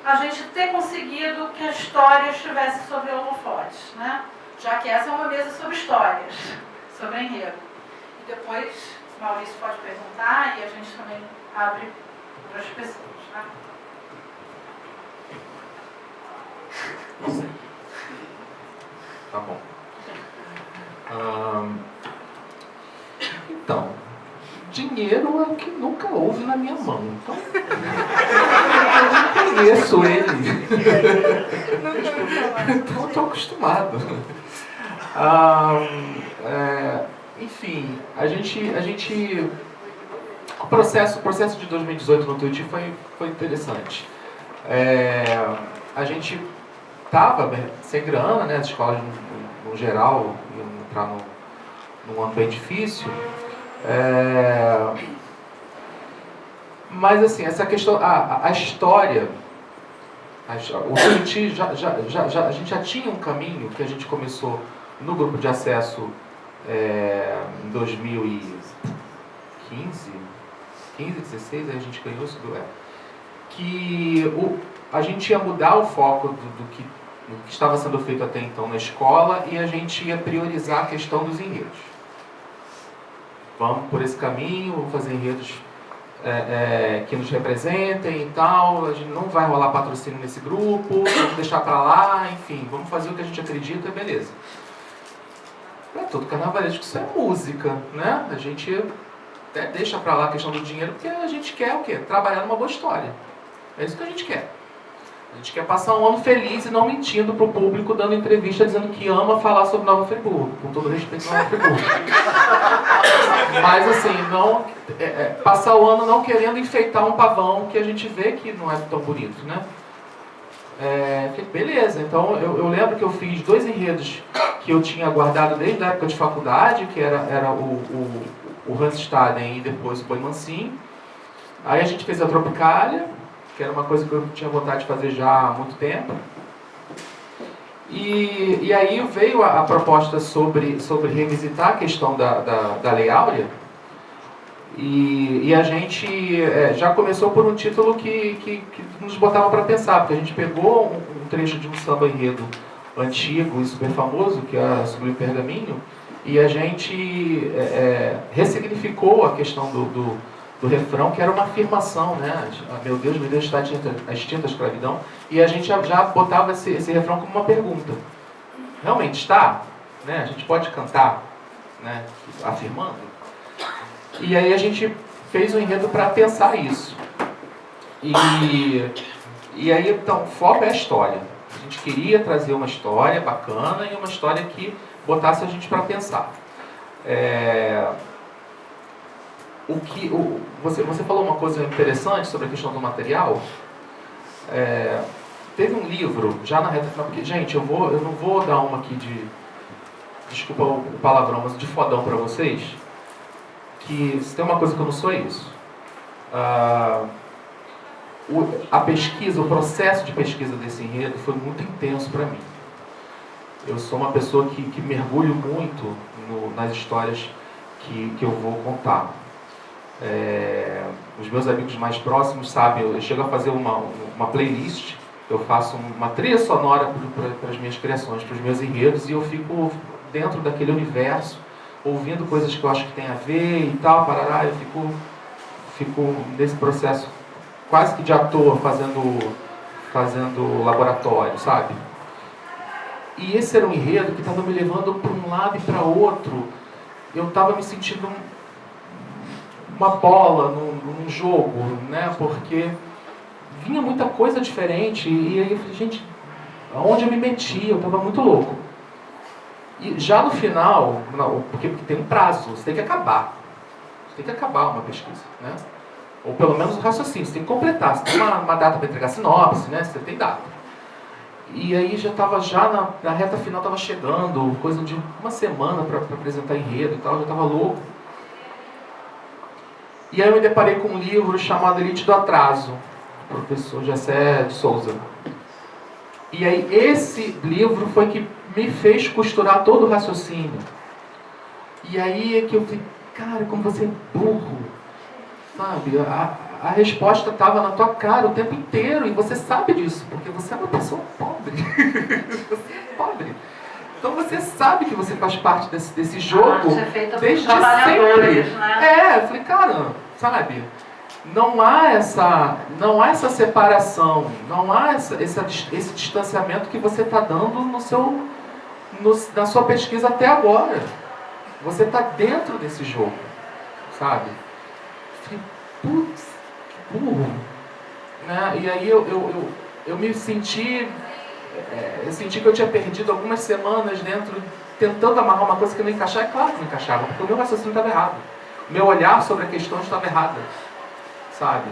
a gente ter conseguido que a história estivesse sob holofotes, né? Já que essa é uma mesa sobre histórias, sobre enredo. E depois, o Maurício pode perguntar e a gente também abre para as pessoas, tá? Tá bom. Então, dinheiro é o que nunca houve na minha mão. Então, eu não conheço ele. Então, estou acostumado. Enfim, o processo de 2018 no Tuiuti foi interessante. A gente estava sem grana, né? As escolas no geral iam entrar num ano bem difícil. Mas assim, essa questão, a história, o Tuiuti a gente já tinha um caminho que a gente começou no grupo de acesso em 2015, 16, aí a gente ganhou isso que a gente ia mudar o foco do que estava sendo feito até então na escola e a gente ia priorizar a questão dos enredos. Vamos por esse caminho, vamos fazer enredos que nos representem e tal, a gente não vai rolar patrocínio nesse grupo, vamos deixar pra lá, enfim, vamos fazer o que a gente acredita, beleza. Todo carnavalesco, isso é música, né? A gente até deixa pra lá a questão do dinheiro, porque a gente quer o quê? Trabalhar numa boa história. É isso que a gente quer. A gente quer passar um ano feliz e não mentindo pro público, dando entrevista dizendo que ama falar sobre Nova Friburgo, com todo respeito a Nova Friburgo. Mas assim, não passar o ano não querendo enfeitar um pavão que a gente vê que não é tão bonito, né? Beleza, então eu lembro que eu fiz 2 enredos que eu tinha guardado desde a época de faculdade, que era o Hans Staden e depois o Boi Mansinho. Aí a gente fez a Tropicália, que era uma coisa que eu tinha vontade de fazer já há muito tempo. E aí veio a proposta sobre revisitar a questão da Lei Áurea. E a gente já começou por um título que nos botava para pensar, porque a gente pegou um trecho de um samba enredo antigo e super famoso, que é Sublime Pergaminho, e a gente ressignificou a questão do refrão, que era uma afirmação, né? Meu Deus, está a extinta escravidão. E a gente já botava esse refrão como uma pergunta. Realmente está? Né? A gente pode cantar, né? Afirmando? E aí a gente fez um enredo para pensar isso. E aí, então, o foco é a história. A gente queria trazer uma história bacana e uma história que botasse a gente para pensar. Você falou uma coisa interessante sobre a questão do material. Teve um livro, já na reta final, porque, gente, eu não vou dar uma aqui de, desculpa o palavrão, mas de fodão para vocês, que se tem uma coisa que eu não sou é isso. A pesquisa, o processo de pesquisa desse enredo foi muito intenso para mim. Eu sou uma pessoa que mergulho muito nas histórias que eu vou contar. Os meus amigos mais próximos sabem, eu chego a fazer uma playlist, eu faço uma trilha sonora para as minhas criações, para os meus enredos, e eu fico dentro daquele universo, ouvindo coisas que eu acho que tem a ver e tal, parará, eu fico nesse processo quase que de ator, fazendo laboratório, sabe? E esse era um enredo que estava me levando para um lado e para outro. Eu estava me sentindo uma bola num jogo, né? Porque vinha muita coisa diferente, e aí eu falei, gente, aonde eu me meti? Eu estava muito louco. E já no final, porque tem um prazo, você tem que acabar. Você tem que acabar uma pesquisa, né? Ou pelo menos o raciocínio, você tem que completar. Você tem uma data para entregar sinopse, né? Você tem data. E aí já estava na reta final, estava chegando, coisa de uma semana para apresentar enredo e tal, já estava louco. E aí eu me deparei com um livro chamado Elite do Atraso, do professor Gessé de Souza. E aí esse livro foi que me fez costurar todo o raciocínio. E aí é que eu falei, cara, como você é burro, sabe? A resposta estava na tua cara o tempo inteiro, e você sabe disso, porque você é uma pessoa pobre. Você é pobre. Então você sabe que você faz parte desse jogo desde sempre. Né? Eu falei, cara, sabe? Não há essa separação, não há esse distanciamento que você está dando na sua pesquisa até agora. Você está dentro desse jogo, sabe? Falei, putz, que burro. Né? E aí eu me senti... eu senti que eu tinha perdido algumas semanas dentro, tentando amarrar uma coisa que não encaixava. É claro que não encaixava, porque o meu raciocínio estava errado. O meu olhar sobre a questão estava errado, sabe?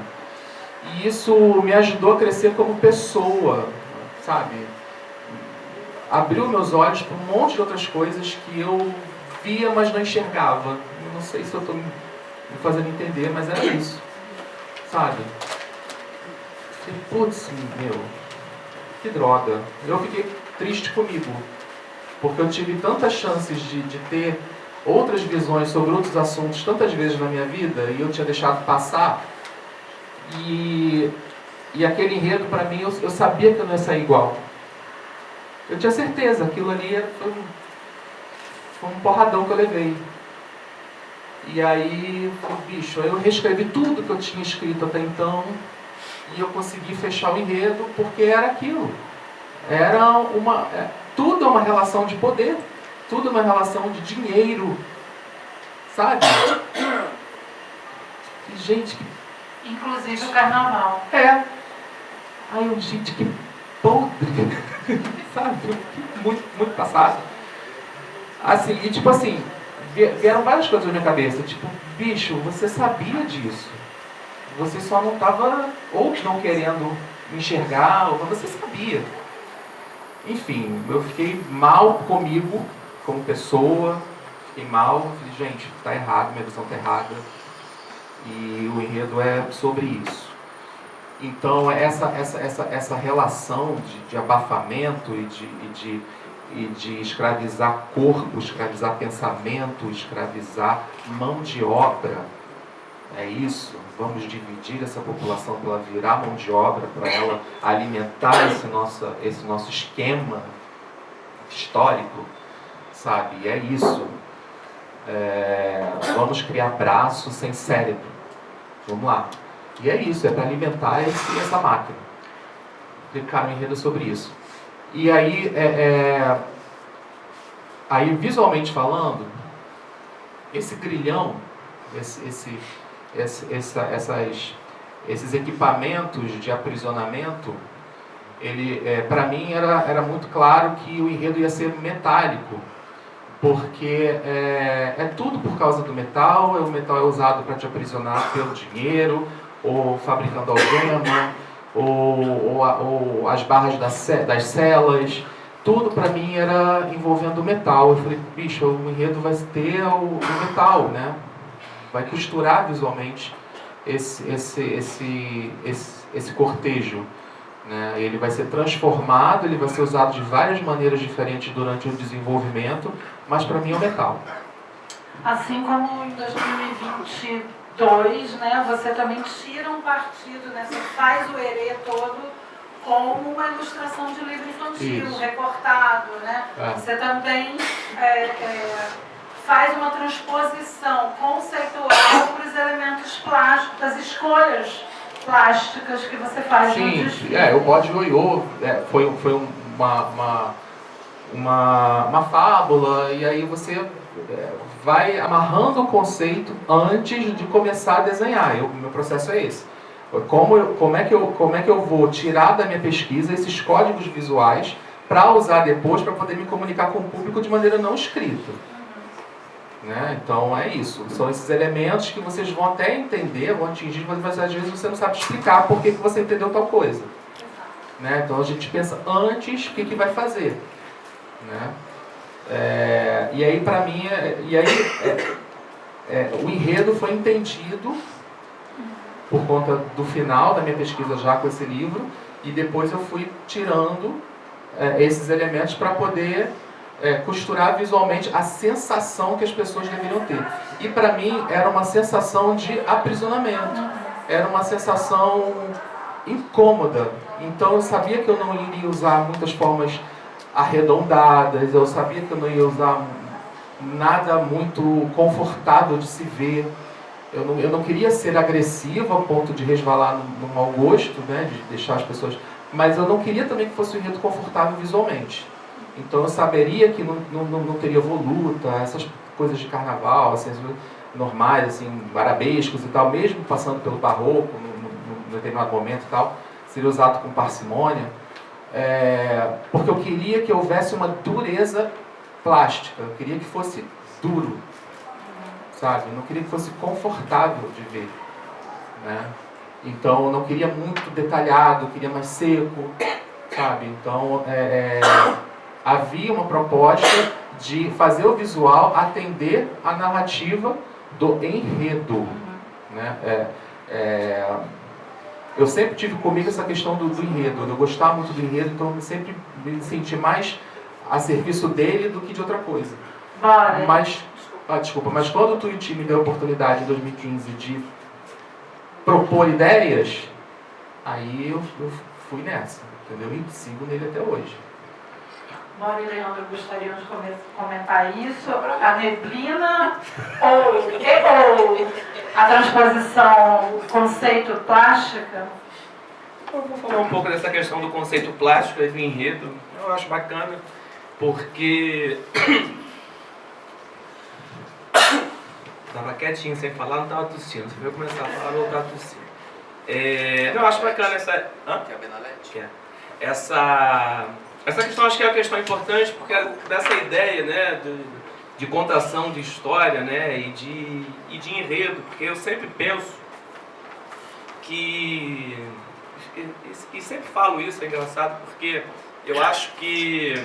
E isso me ajudou a crescer como pessoa, sabe? Abriu meus olhos para um monte de outras coisas que eu via, mas não enxergava. Eu não sei se eu estou me fazendo entender, mas era isso, sabe? Falei, putz, meu, que droga. Eu fiquei triste comigo, porque eu tive tantas chances de ter outras visões sobre outros assuntos tantas vezes na minha vida, e eu tinha deixado passar. E aquele enredo, para mim, eu sabia que eu não ia sair igual. Eu tinha certeza, aquilo ali foi um porradão que eu levei. E aí, bicho, eu reescrevi tudo que eu tinha escrito até então, e eu consegui fechar o enredo, porque era aquilo. Tudo é uma relação de poder, tudo é uma relação de dinheiro, sabe? E, gente, inclusive o carnaval. Aí eu, gente, que podre, sabe? Eu fiquei muito passado. Assim, e tipo assim, vieram várias coisas na minha cabeça, tipo, bicho, você sabia disso. Você só não estava, ou não querendo enxergar, ou você sabia. Enfim, eu fiquei mal comigo, como pessoa, fiquei mal, falei, gente, tá errado, minha visão tá errada. E o enredo é sobre isso. Então, essa relação de abafamento e de escravizar corpo, escravizar pensamento, escravizar mão de obra, é isso. Vamos dividir essa população para ela virar mão de obra, para ela alimentar esse nosso esquema histórico, sabe? E é isso. Vamos criar braços sem cérebro. Vamos lá. E é isso, é para alimentar essa máquina. Clicar no enredo sobre isso. E aí, aí visualmente falando, esse grilhão, esses equipamentos de aprisionamento, para mim era muito claro que o enredo ia ser metálico, porque é tudo por causa do metal. O metal é usado para te aprisionar pelo dinheiro, ou fabricando algema, ou as barras das celas. Tudo para mim era envolvendo o metal. Eu falei, bicho, o enredo vai ter o metal, né? Vai costurar visualmente esse cortejo, né? Ele vai ser transformado, ele vai ser usado de várias maneiras diferentes durante o desenvolvimento, mas para mim é o metal. Assim como em 2020 2, né, você também tira um partido, né, você faz o herê todo como uma ilustração de livro infantil, Isso. recortado, né? Você também faz uma transposição conceitual para os elementos plásticos, das escolhas plásticas que você faz no Sim, desfile. o bode ioiô foi uma fábula, e aí você vai amarrando o conceito antes de começar a desenhar. Meu processo é esse. Como é que eu vou tirar da minha pesquisa esses códigos visuais para usar depois para poder me comunicar com o público de maneira não escrita? Né? Então é isso. São esses elementos que vocês vão até entender, vão atingir, mas às vezes você não sabe explicar por que você entendeu tal coisa. Né? Então a gente pensa antes o que vai fazer. Né? E aí para mim, o enredo foi entendido por conta do final da minha pesquisa já com esse livro, e depois eu fui tirando esses elementos para poder costurar visualmente a sensação que as pessoas deveriam ter. E para mim era uma sensação de aprisionamento, era uma sensação incômoda. Então eu sabia que eu não iria usar muitas formas arredondadas, eu sabia que eu não ia usar nada muito confortável de se ver. Eu não queria ser agressivo ao ponto de resvalar no mau gosto, né, de deixar as pessoas... Mas eu não queria também que fosse um enredo confortável visualmente. Então eu saberia que não teria voluta, essas coisas de carnaval, assim, normais, assim, arabescos e tal, mesmo passando pelo barroco, no determinado momento e tal, seria usado com parcimônia, porque eu queria que houvesse uma dureza plástica, eu queria que fosse duro, sabe? Eu não queria que fosse confortável de ver, né? Então eu não queria muito detalhado, eu queria mais seco, sabe? Então havia uma proposta de fazer o visual atender a narrativa do enredo, né? Eu sempre tive comigo essa questão do enredo, eu gostava muito do enredo, então eu sempre me senti mais a serviço dele do que de outra coisa. Mas quando o Tuiuti me deu a oportunidade em 2015 de propor ideias, aí eu fui nessa, entendeu? E sigo nele até hoje. Mauro e Leandro gostariam de comentar isso. A neblina ou a transposição conceito plástica? Eu vou falar um pouco dessa questão do conceito plástico e do enredo. Eu acho bacana, porque estava quietinho sem falar, não estava tossindo. Você veio começar a falar, eu estava tossindo. Eu acho bacana essa... Essa questão, acho que é uma questão importante, porque dessa ideia, né, de contação de história, né, e de enredo, porque eu sempre penso que... E sempre falo isso, é engraçado, porque eu acho que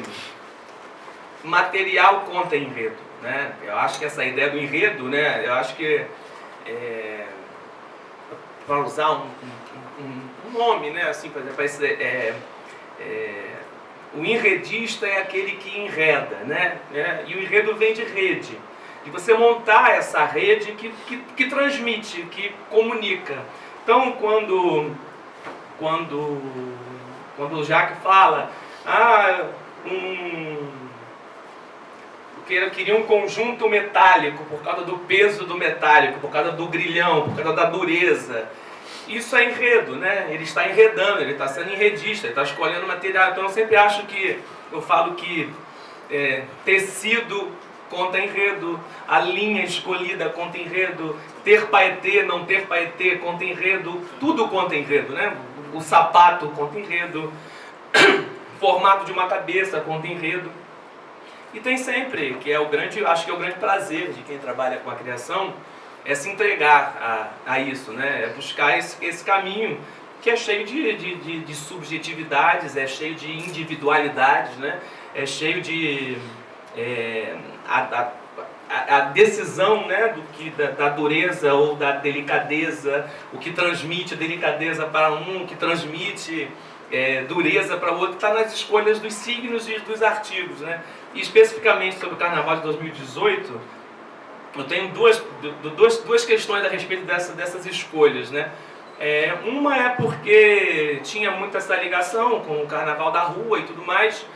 material conta enredo, né? Eu acho que essa ideia do enredo, né, eu acho que... para usar um nome, né, assim, por exemplo, o enredista é aquele que enreda, né? E o enredo vem de rede. De você montar essa rede que transmite, que comunica. Então, quando o Jacques fala, eu queria um conjunto metálico por causa do peso do metálico, por causa do grilhão, por causa da dureza. Isso é enredo, né? Ele está enredando, ele está sendo enredista, ele está escolhendo material. Então eu sempre acho que, eu falo que tecido conta enredo, a linha escolhida conta enredo, ter paetê, não ter paetê conta enredo, tudo conta enredo, né? O sapato conta enredo, formato de uma cabeça conta enredo. E tem sempre, acho que é o grande prazer de quem trabalha com a criação, é se entregar a isso, né? É buscar esse caminho que é cheio de subjetividades, é cheio de individualidades, né? É cheio de... a decisão, né, da dureza ou da delicadeza, o que transmite delicadeza para um, o que transmite dureza para o outro, está nas escolhas dos signos e dos artigos, né? E especificamente sobre o Carnaval de 2018, eu tenho duas questões a respeito dessas escolhas, né? Uma é porque tinha muita essa ligação com o carnaval da rua e tudo mais,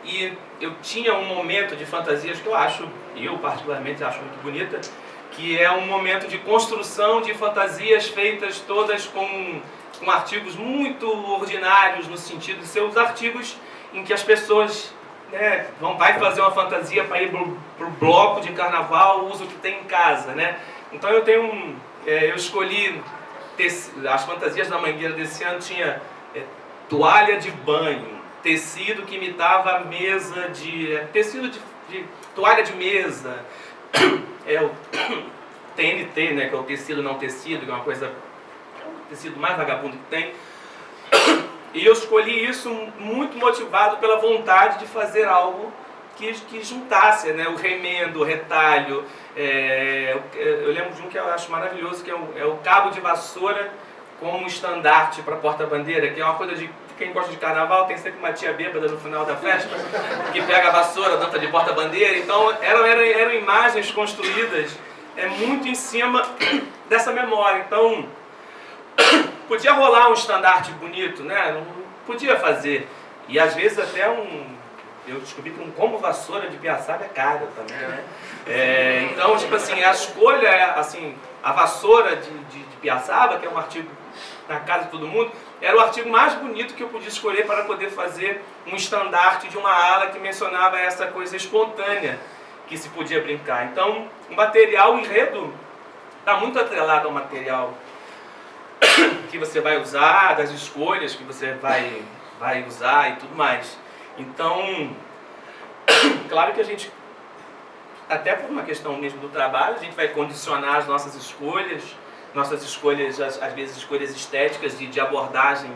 e eu tinha um momento de fantasias que eu particularmente acho muito bonita, que é um momento de construção de fantasias feitas todas com artigos muito ordinários, no sentido de ser os artigos em que as pessoas, né, vai fazer uma fantasia para ir para o bloco de carnaval, usa o que tem em casa, né? Então eu escolhi as fantasias da Mangueira desse ano. Tinha toalha de banho, tecido que imitava a mesa tecido de toalha de mesa, o TNT, né, que é o tecido não tecido, que é o tecido mais vagabundo que tem. E eu escolhi isso muito motivado pela vontade de fazer algo que juntasse, né, o remendo, o retalho. Eu lembro de um que eu acho maravilhoso, que é o cabo de vassoura como estandarte para porta-bandeira, que é uma coisa de quem gosta de carnaval. Tem sempre uma tia bêbada no final da festa que pega a vassoura, dança de porta-bandeira. Então eram imagens construídas muito em cima dessa memória. Então podia rolar um estandarte bonito, né? Não podia fazer. E às vezes até eu descobri que um combo vassoura de Piaçaba é caro também, né? Então, tipo assim, a escolha, assim, a vassoura de Piaçaba, que é um artigo na casa de todo mundo, era o artigo mais bonito que eu podia escolher para poder fazer um estandarte de uma ala que mencionava essa coisa espontânea que se podia brincar. Então, o material enredo está muito atrelado ao material que você vai usar, das escolhas que você vai usar e tudo mais. Então, claro que a gente, até por uma questão mesmo do trabalho, a gente vai condicionar as nossas escolhas, às vezes escolhas estéticas de abordagem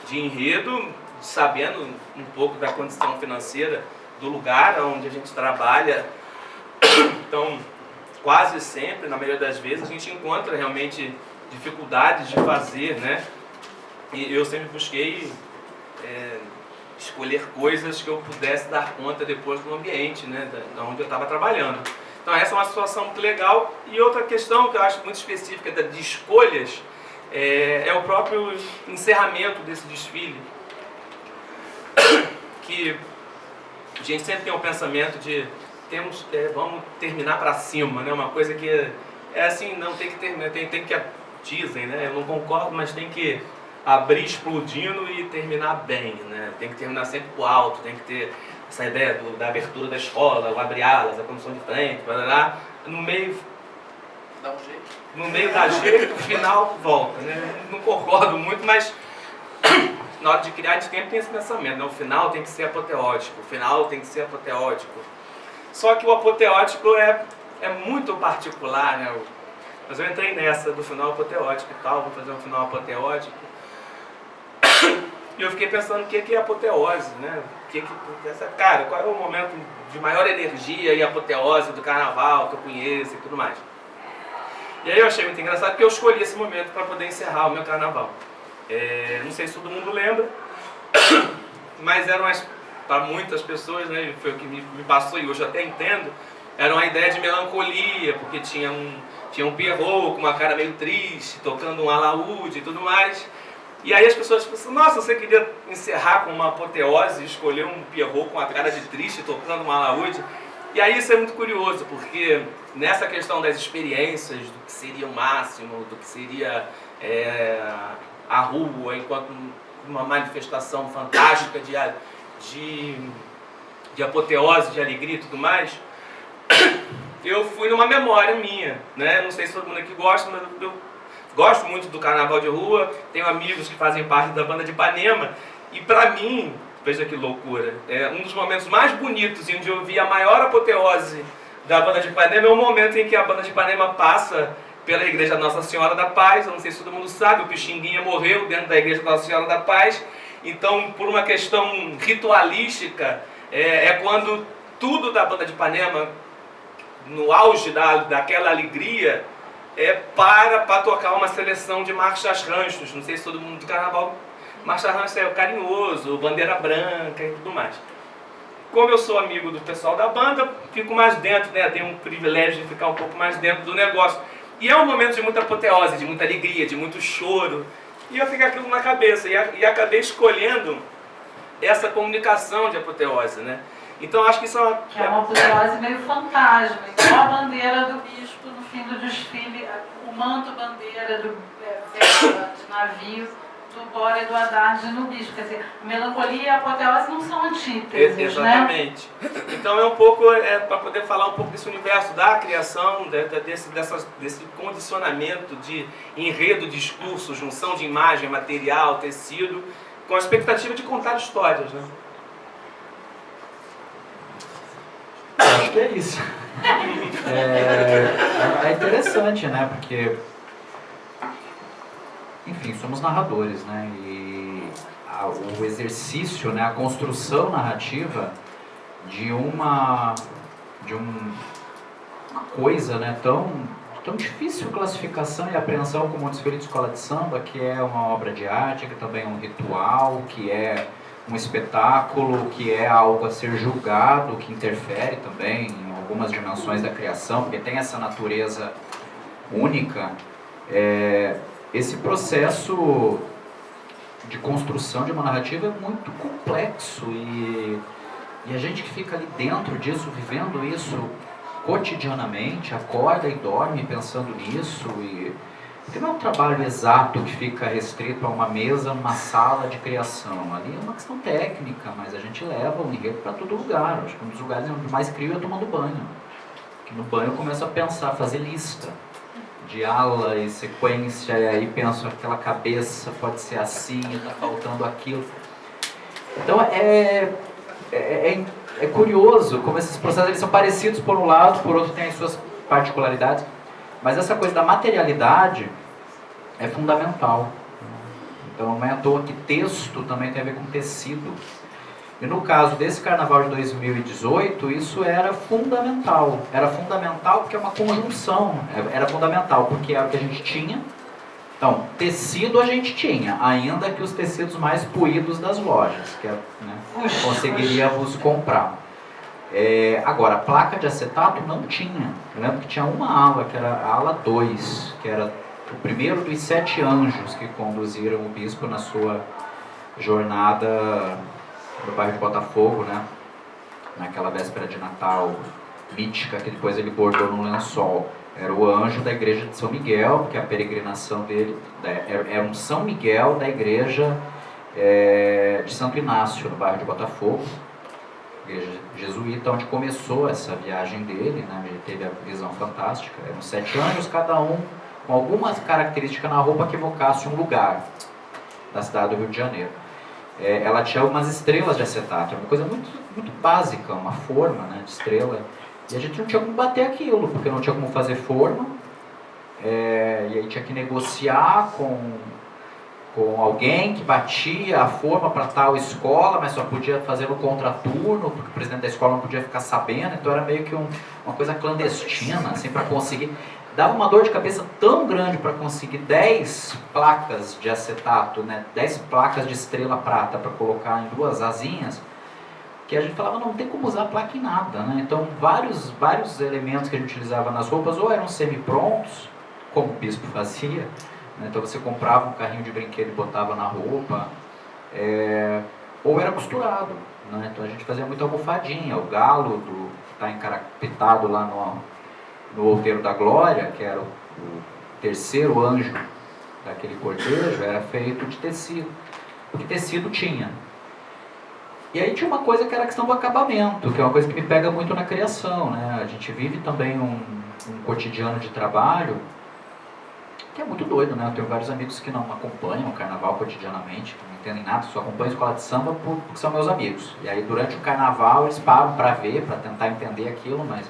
de enredo, sabendo um pouco da condição financeira do lugar onde a gente trabalha. Então, quase sempre, na maioria das vezes, a gente encontra realmente dificuldades de fazer, né? E eu sempre busquei escolher coisas que eu pudesse dar conta depois do ambiente, né, da onde eu estava trabalhando. Então essa é uma situação muito legal. E outra questão que eu acho muito específica de escolhas é o próprio encerramento desse desfile, que a gente sempre tem um pensamento de vamos terminar para cima, né? Uma coisa que é assim, não tem que terminar, tem que dizem, né? Eu não concordo, mas tem que abrir explodindo e terminar bem, né? Tem que terminar sempre pro alto, tem que ter essa ideia da abertura da escola, o abre alas, a comissão de frente, blá, no meio Dá um jeito. No meio da jeito, o final volta, né? Não concordo muito, mas na hora de criar a gente sempre tem esse pensamento, né? O final tem que ser apoteótico, o final tem que ser apoteótico. Só que o apoteótico é muito particular, né? Mas eu entrei nessa do final apoteótico e tal, vou fazer um final apoteótico. E eu fiquei pensando o que é apoteose, né? Cara, qual é o momento de maior energia e apoteose do carnaval que eu conheço e tudo mais. E aí eu achei muito engraçado porque eu escolhi esse momento para poder encerrar o meu carnaval. Não sei se todo mundo lembra, mas para muitas pessoas, né, foi o que me passou e hoje eu até entendo, era uma ideia de melancolia, porque tinha um Pierrot com uma cara meio triste, tocando um alaúde e tudo mais. E aí as pessoas pensam, nossa, você queria encerrar com uma apoteose e escolher um Pierrot com a cara de triste, tocando um alaúde? E aí isso é muito curioso, porque nessa questão das experiências, do que seria o máximo, do que seria a rua enquanto uma manifestação fantástica de apoteose, de alegria e tudo mais, eu fui numa memória minha, né? Não sei se todo mundo aqui gosta, mas eu gosto muito do carnaval de rua, tenho amigos que fazem parte da banda de Ipanema, e pra mim, veja que loucura, um dos momentos mais bonitos e onde eu vi a maior apoteose da banda de Ipanema é o momento em que a banda de Ipanema passa pela igreja Nossa Senhora da Paz. Eu não sei se todo mundo sabe, o Pixinguinha morreu dentro da igreja Nossa Senhora da Paz, então por uma questão ritualística, quando tudo da banda de Ipanema, no auge daquela alegria, para tocar uma seleção de marchas ranchos. Não sei se todo mundo do carnaval, marcha rancho é o carinhoso, bandeira branca e tudo mais. como eu sou amigo do pessoal da banda, fico mais dentro, né? Tenho um privilégio de ficar um pouco mais dentro do negócio. E é um momento de muita apoteose, de muita alegria, de muito choro. E eu fiquei aquilo na cabeça e acabei escolhendo essa comunicação de apoteose, né? Então acho que isso é uma... Que é uma apoteose meio fantasma, igual a bandeira do bispo no fim do desfile, o manto bandeira do vela de navio do Bora e do Haddad no bispo. Quer dizer, melancolia e apoteose não são antíteses, Exatamente. Né? Então é um pouco, para poder falar um pouco desse universo da criação, desse condicionamento de enredo, discurso, junção de imagem, material, tecido, com a expectativa de contar histórias, né? Acho que é isso. É interessante, né? Porque, enfim, somos narradores, né? E o exercício, né? A construção narrativa de uma coisa, né? Tão difícil classificação e apreensão como um desfile de escola de samba, que é uma obra de arte, que também é um ritual, que é um espetáculo, que é algo a ser julgado, que interfere também em algumas dimensões da criação, porque tem essa natureza única. Esse processo de construção de uma narrativa é muito complexo e a gente que fica ali dentro disso, vivendo isso cotidianamente, acorda e dorme pensando nisso, porque não é um trabalho exato que fica restrito a uma mesa, numa sala de criação. Ali é uma questão técnica, mas a gente leva o enredo para todo lugar. Acho que um dos lugares onde mais crio é tomando banho. Porque no banho eu começo a pensar, fazer lista de ala e sequência, e aí penso aquela cabeça pode ser assim, está faltando aquilo. Então é curioso como esses processos eles são parecidos por um lado, por outro tem as suas particularidades, mas essa coisa da materialidade é fundamental. Então não é à toa que texto também tem a ver com tecido. E no caso desse carnaval de 2018, isso era fundamental. Era fundamental porque é uma conjunção. Era fundamental porque era o que a gente tinha. Então, tecido a gente tinha, ainda que os tecidos mais puídos das lojas, que conseguiríamos comprar. Agora, placa de acetato não tinha. Eu lembro que tinha uma ala, que era a ala 2, que era o primeiro dos 7 anjos que conduziram o bispo na sua jornada no bairro de Botafogo, né? Naquela véspera de Natal mítica, que depois ele bordou num lençol. Era o anjo da igreja de São Miguel, porque a peregrinação dele era um São Miguel da igreja de Santo Inácio, no bairro de Botafogo, igreja jesuíta, onde começou essa viagem dele, né? Ele teve a visão fantástica. Eram 7 anjos, cada um com algumas características na roupa que evocasse um lugar da cidade do Rio de Janeiro. Ela tinha algumas estrelas de acetato, uma coisa muito, muito básica, uma forma, né, de estrela. E a gente não tinha como bater aquilo, porque não tinha como fazer forma. E aí tinha que negociar com alguém que batia a forma para tal escola, mas só podia fazer no contraturno, porque o presidente da escola não podia ficar sabendo. Então era meio que uma coisa clandestina, assim, para conseguir. Dava uma dor de cabeça tão grande para conseguir 10 placas de acetato, né, 10 placas de estrela prata para colocar em 2 asinhas, que a gente falava, não tem como usar placa em nada, né? Então vários elementos que a gente utilizava nas roupas ou eram semi-prontos, como o bispo fazia, né? Então você comprava um carrinho de brinquedo e botava na roupa, ou era costurado, né? Então a gente fazia muita almofadinha, o galo que está encarapetado lá no outeiro da glória, que era o terceiro anjo daquele cortejo, era feito de tecido, porque tecido tinha. E aí tinha uma coisa que era a questão do acabamento, que é uma coisa que me pega muito na criação, né? A gente vive também um cotidiano de trabalho que é muito doido, né? Eu tenho vários amigos que não acompanham o carnaval cotidianamente, que não entendem nada, só acompanham a escola de samba porque são meus amigos. E aí durante o carnaval eles param para ver, para tentar entender aquilo, mas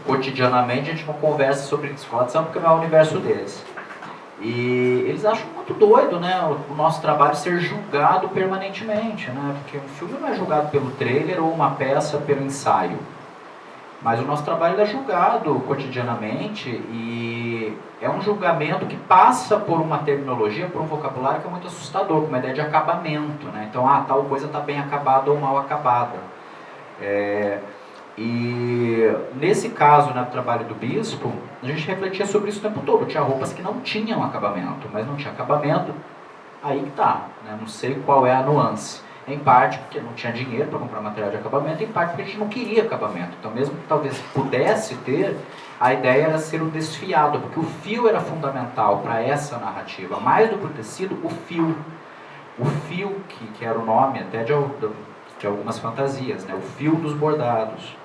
cotidianamente a gente não conversa sobre escola de samba porque não é o universo deles. E eles acham muito doido, né, o nosso trabalho ser julgado permanentemente, né, porque um filme não é julgado pelo trailer ou uma peça pelo ensaio. Mas o nosso trabalho é julgado cotidianamente e é um julgamento que passa por uma terminologia, por um vocabulário que é muito assustador, com uma ideia de acabamento, né? Então, tal coisa está bem acabada ou mal acabada. E nesse caso, no trabalho do bispo, a gente refletia sobre isso o tempo todo. Tinha roupas que não tinham acabamento, mas não tinha acabamento, aí que tá, né? Não sei qual é a nuance. Em parte porque não tinha dinheiro para comprar material de acabamento, em parte porque a gente não queria acabamento. Então, mesmo que talvez pudesse ter, a ideia era ser um desfiado, porque o fio era fundamental para essa narrativa. Mais do que o tecido, o fio. O fio, que era o nome até de algumas fantasias, né? O fio dos bordados.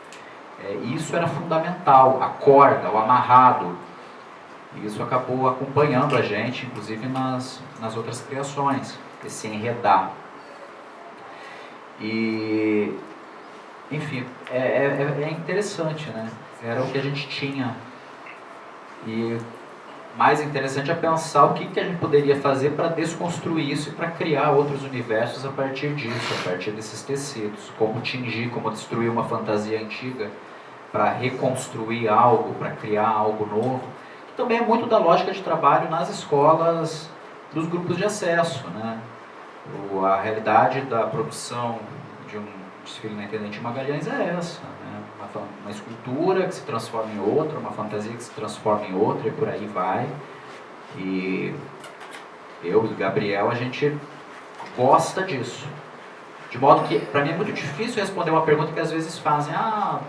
Isso era fundamental, a corda, o amarrado. E isso acabou acompanhando a gente, inclusive nas outras criações, esse enredar. E, enfim, é interessante, né? Era o que a gente tinha. E mais interessante é pensar o que a gente poderia fazer para desconstruir isso e para criar outros universos a partir disso, a partir desses tecidos. Como tingir, como destruir uma fantasia antiga para reconstruir algo, para criar algo novo. Que também é muito da lógica de trabalho nas escolas dos grupos de acesso, né? A realidade da produção de um desfile na Intendente Magalhães é essa, né? Uma escultura que se transforma em outra, uma fantasia que se transforma em outra e por aí vai. E eu e o Gabriel, a gente gosta disso. De modo que, para mim é muito difícil responder uma pergunta que às vezes fazem: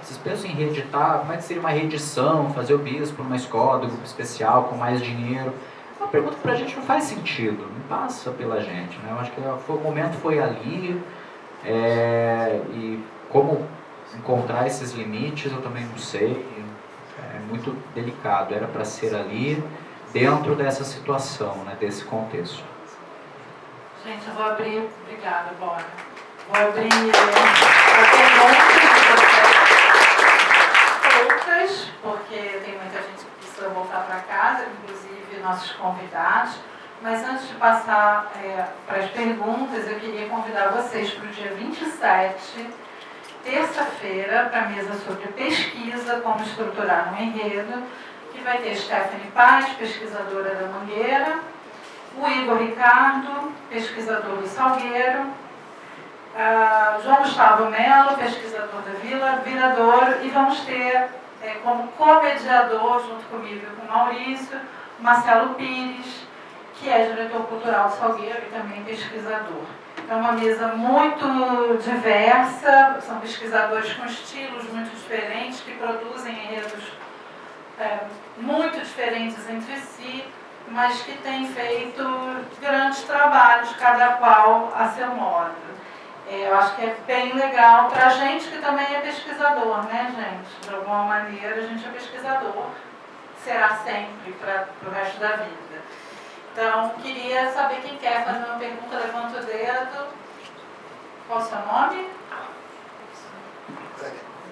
vocês pensam em reeditar? Como é que seria uma reedição, fazer o bispo numa escola, do grupo especial, com mais dinheiro? É uma pergunta que pra gente não faz sentido, não passa pela gente, né? Eu acho que o momento foi ali, e como encontrar esses limites eu também não sei, é muito delicado, era para ser ali, dentro dessa situação, né, desse contexto. Gente, eu vou abrir, obrigada, Bora. Vou abrir a pergunta de vocês, porque tem muita gente que precisa voltar para casa, inclusive nossos convidados. Mas antes de passar para as perguntas, eu queria convidar vocês para o dia 27, terça-feira, para a mesa sobre pesquisa, como estruturar um enredo, que vai ter Stephanie Paz, pesquisadora da Mangueira, o Igor Ricardo, pesquisador do Salgueiro, João Gustavo Melo, pesquisador da Vila Viradouro, e vamos ter como co-mediador, junto comigo e com o Maurício, Marcelo Pires, que é diretor cultural do Salgueiro e também pesquisador. É uma mesa muito diversa, são pesquisadores com estilos muito diferentes, que produzem enredos muito diferentes entre si, mas que têm feito grandes trabalhos, cada qual a seu modo. Eu acho que é bem legal para a gente que também é pesquisador, né, gente? De alguma maneira a gente é pesquisador, será sempre para o resto da vida. Então, queria saber quem quer fazer uma pergunta, levanta o dedo. Qual o seu nome?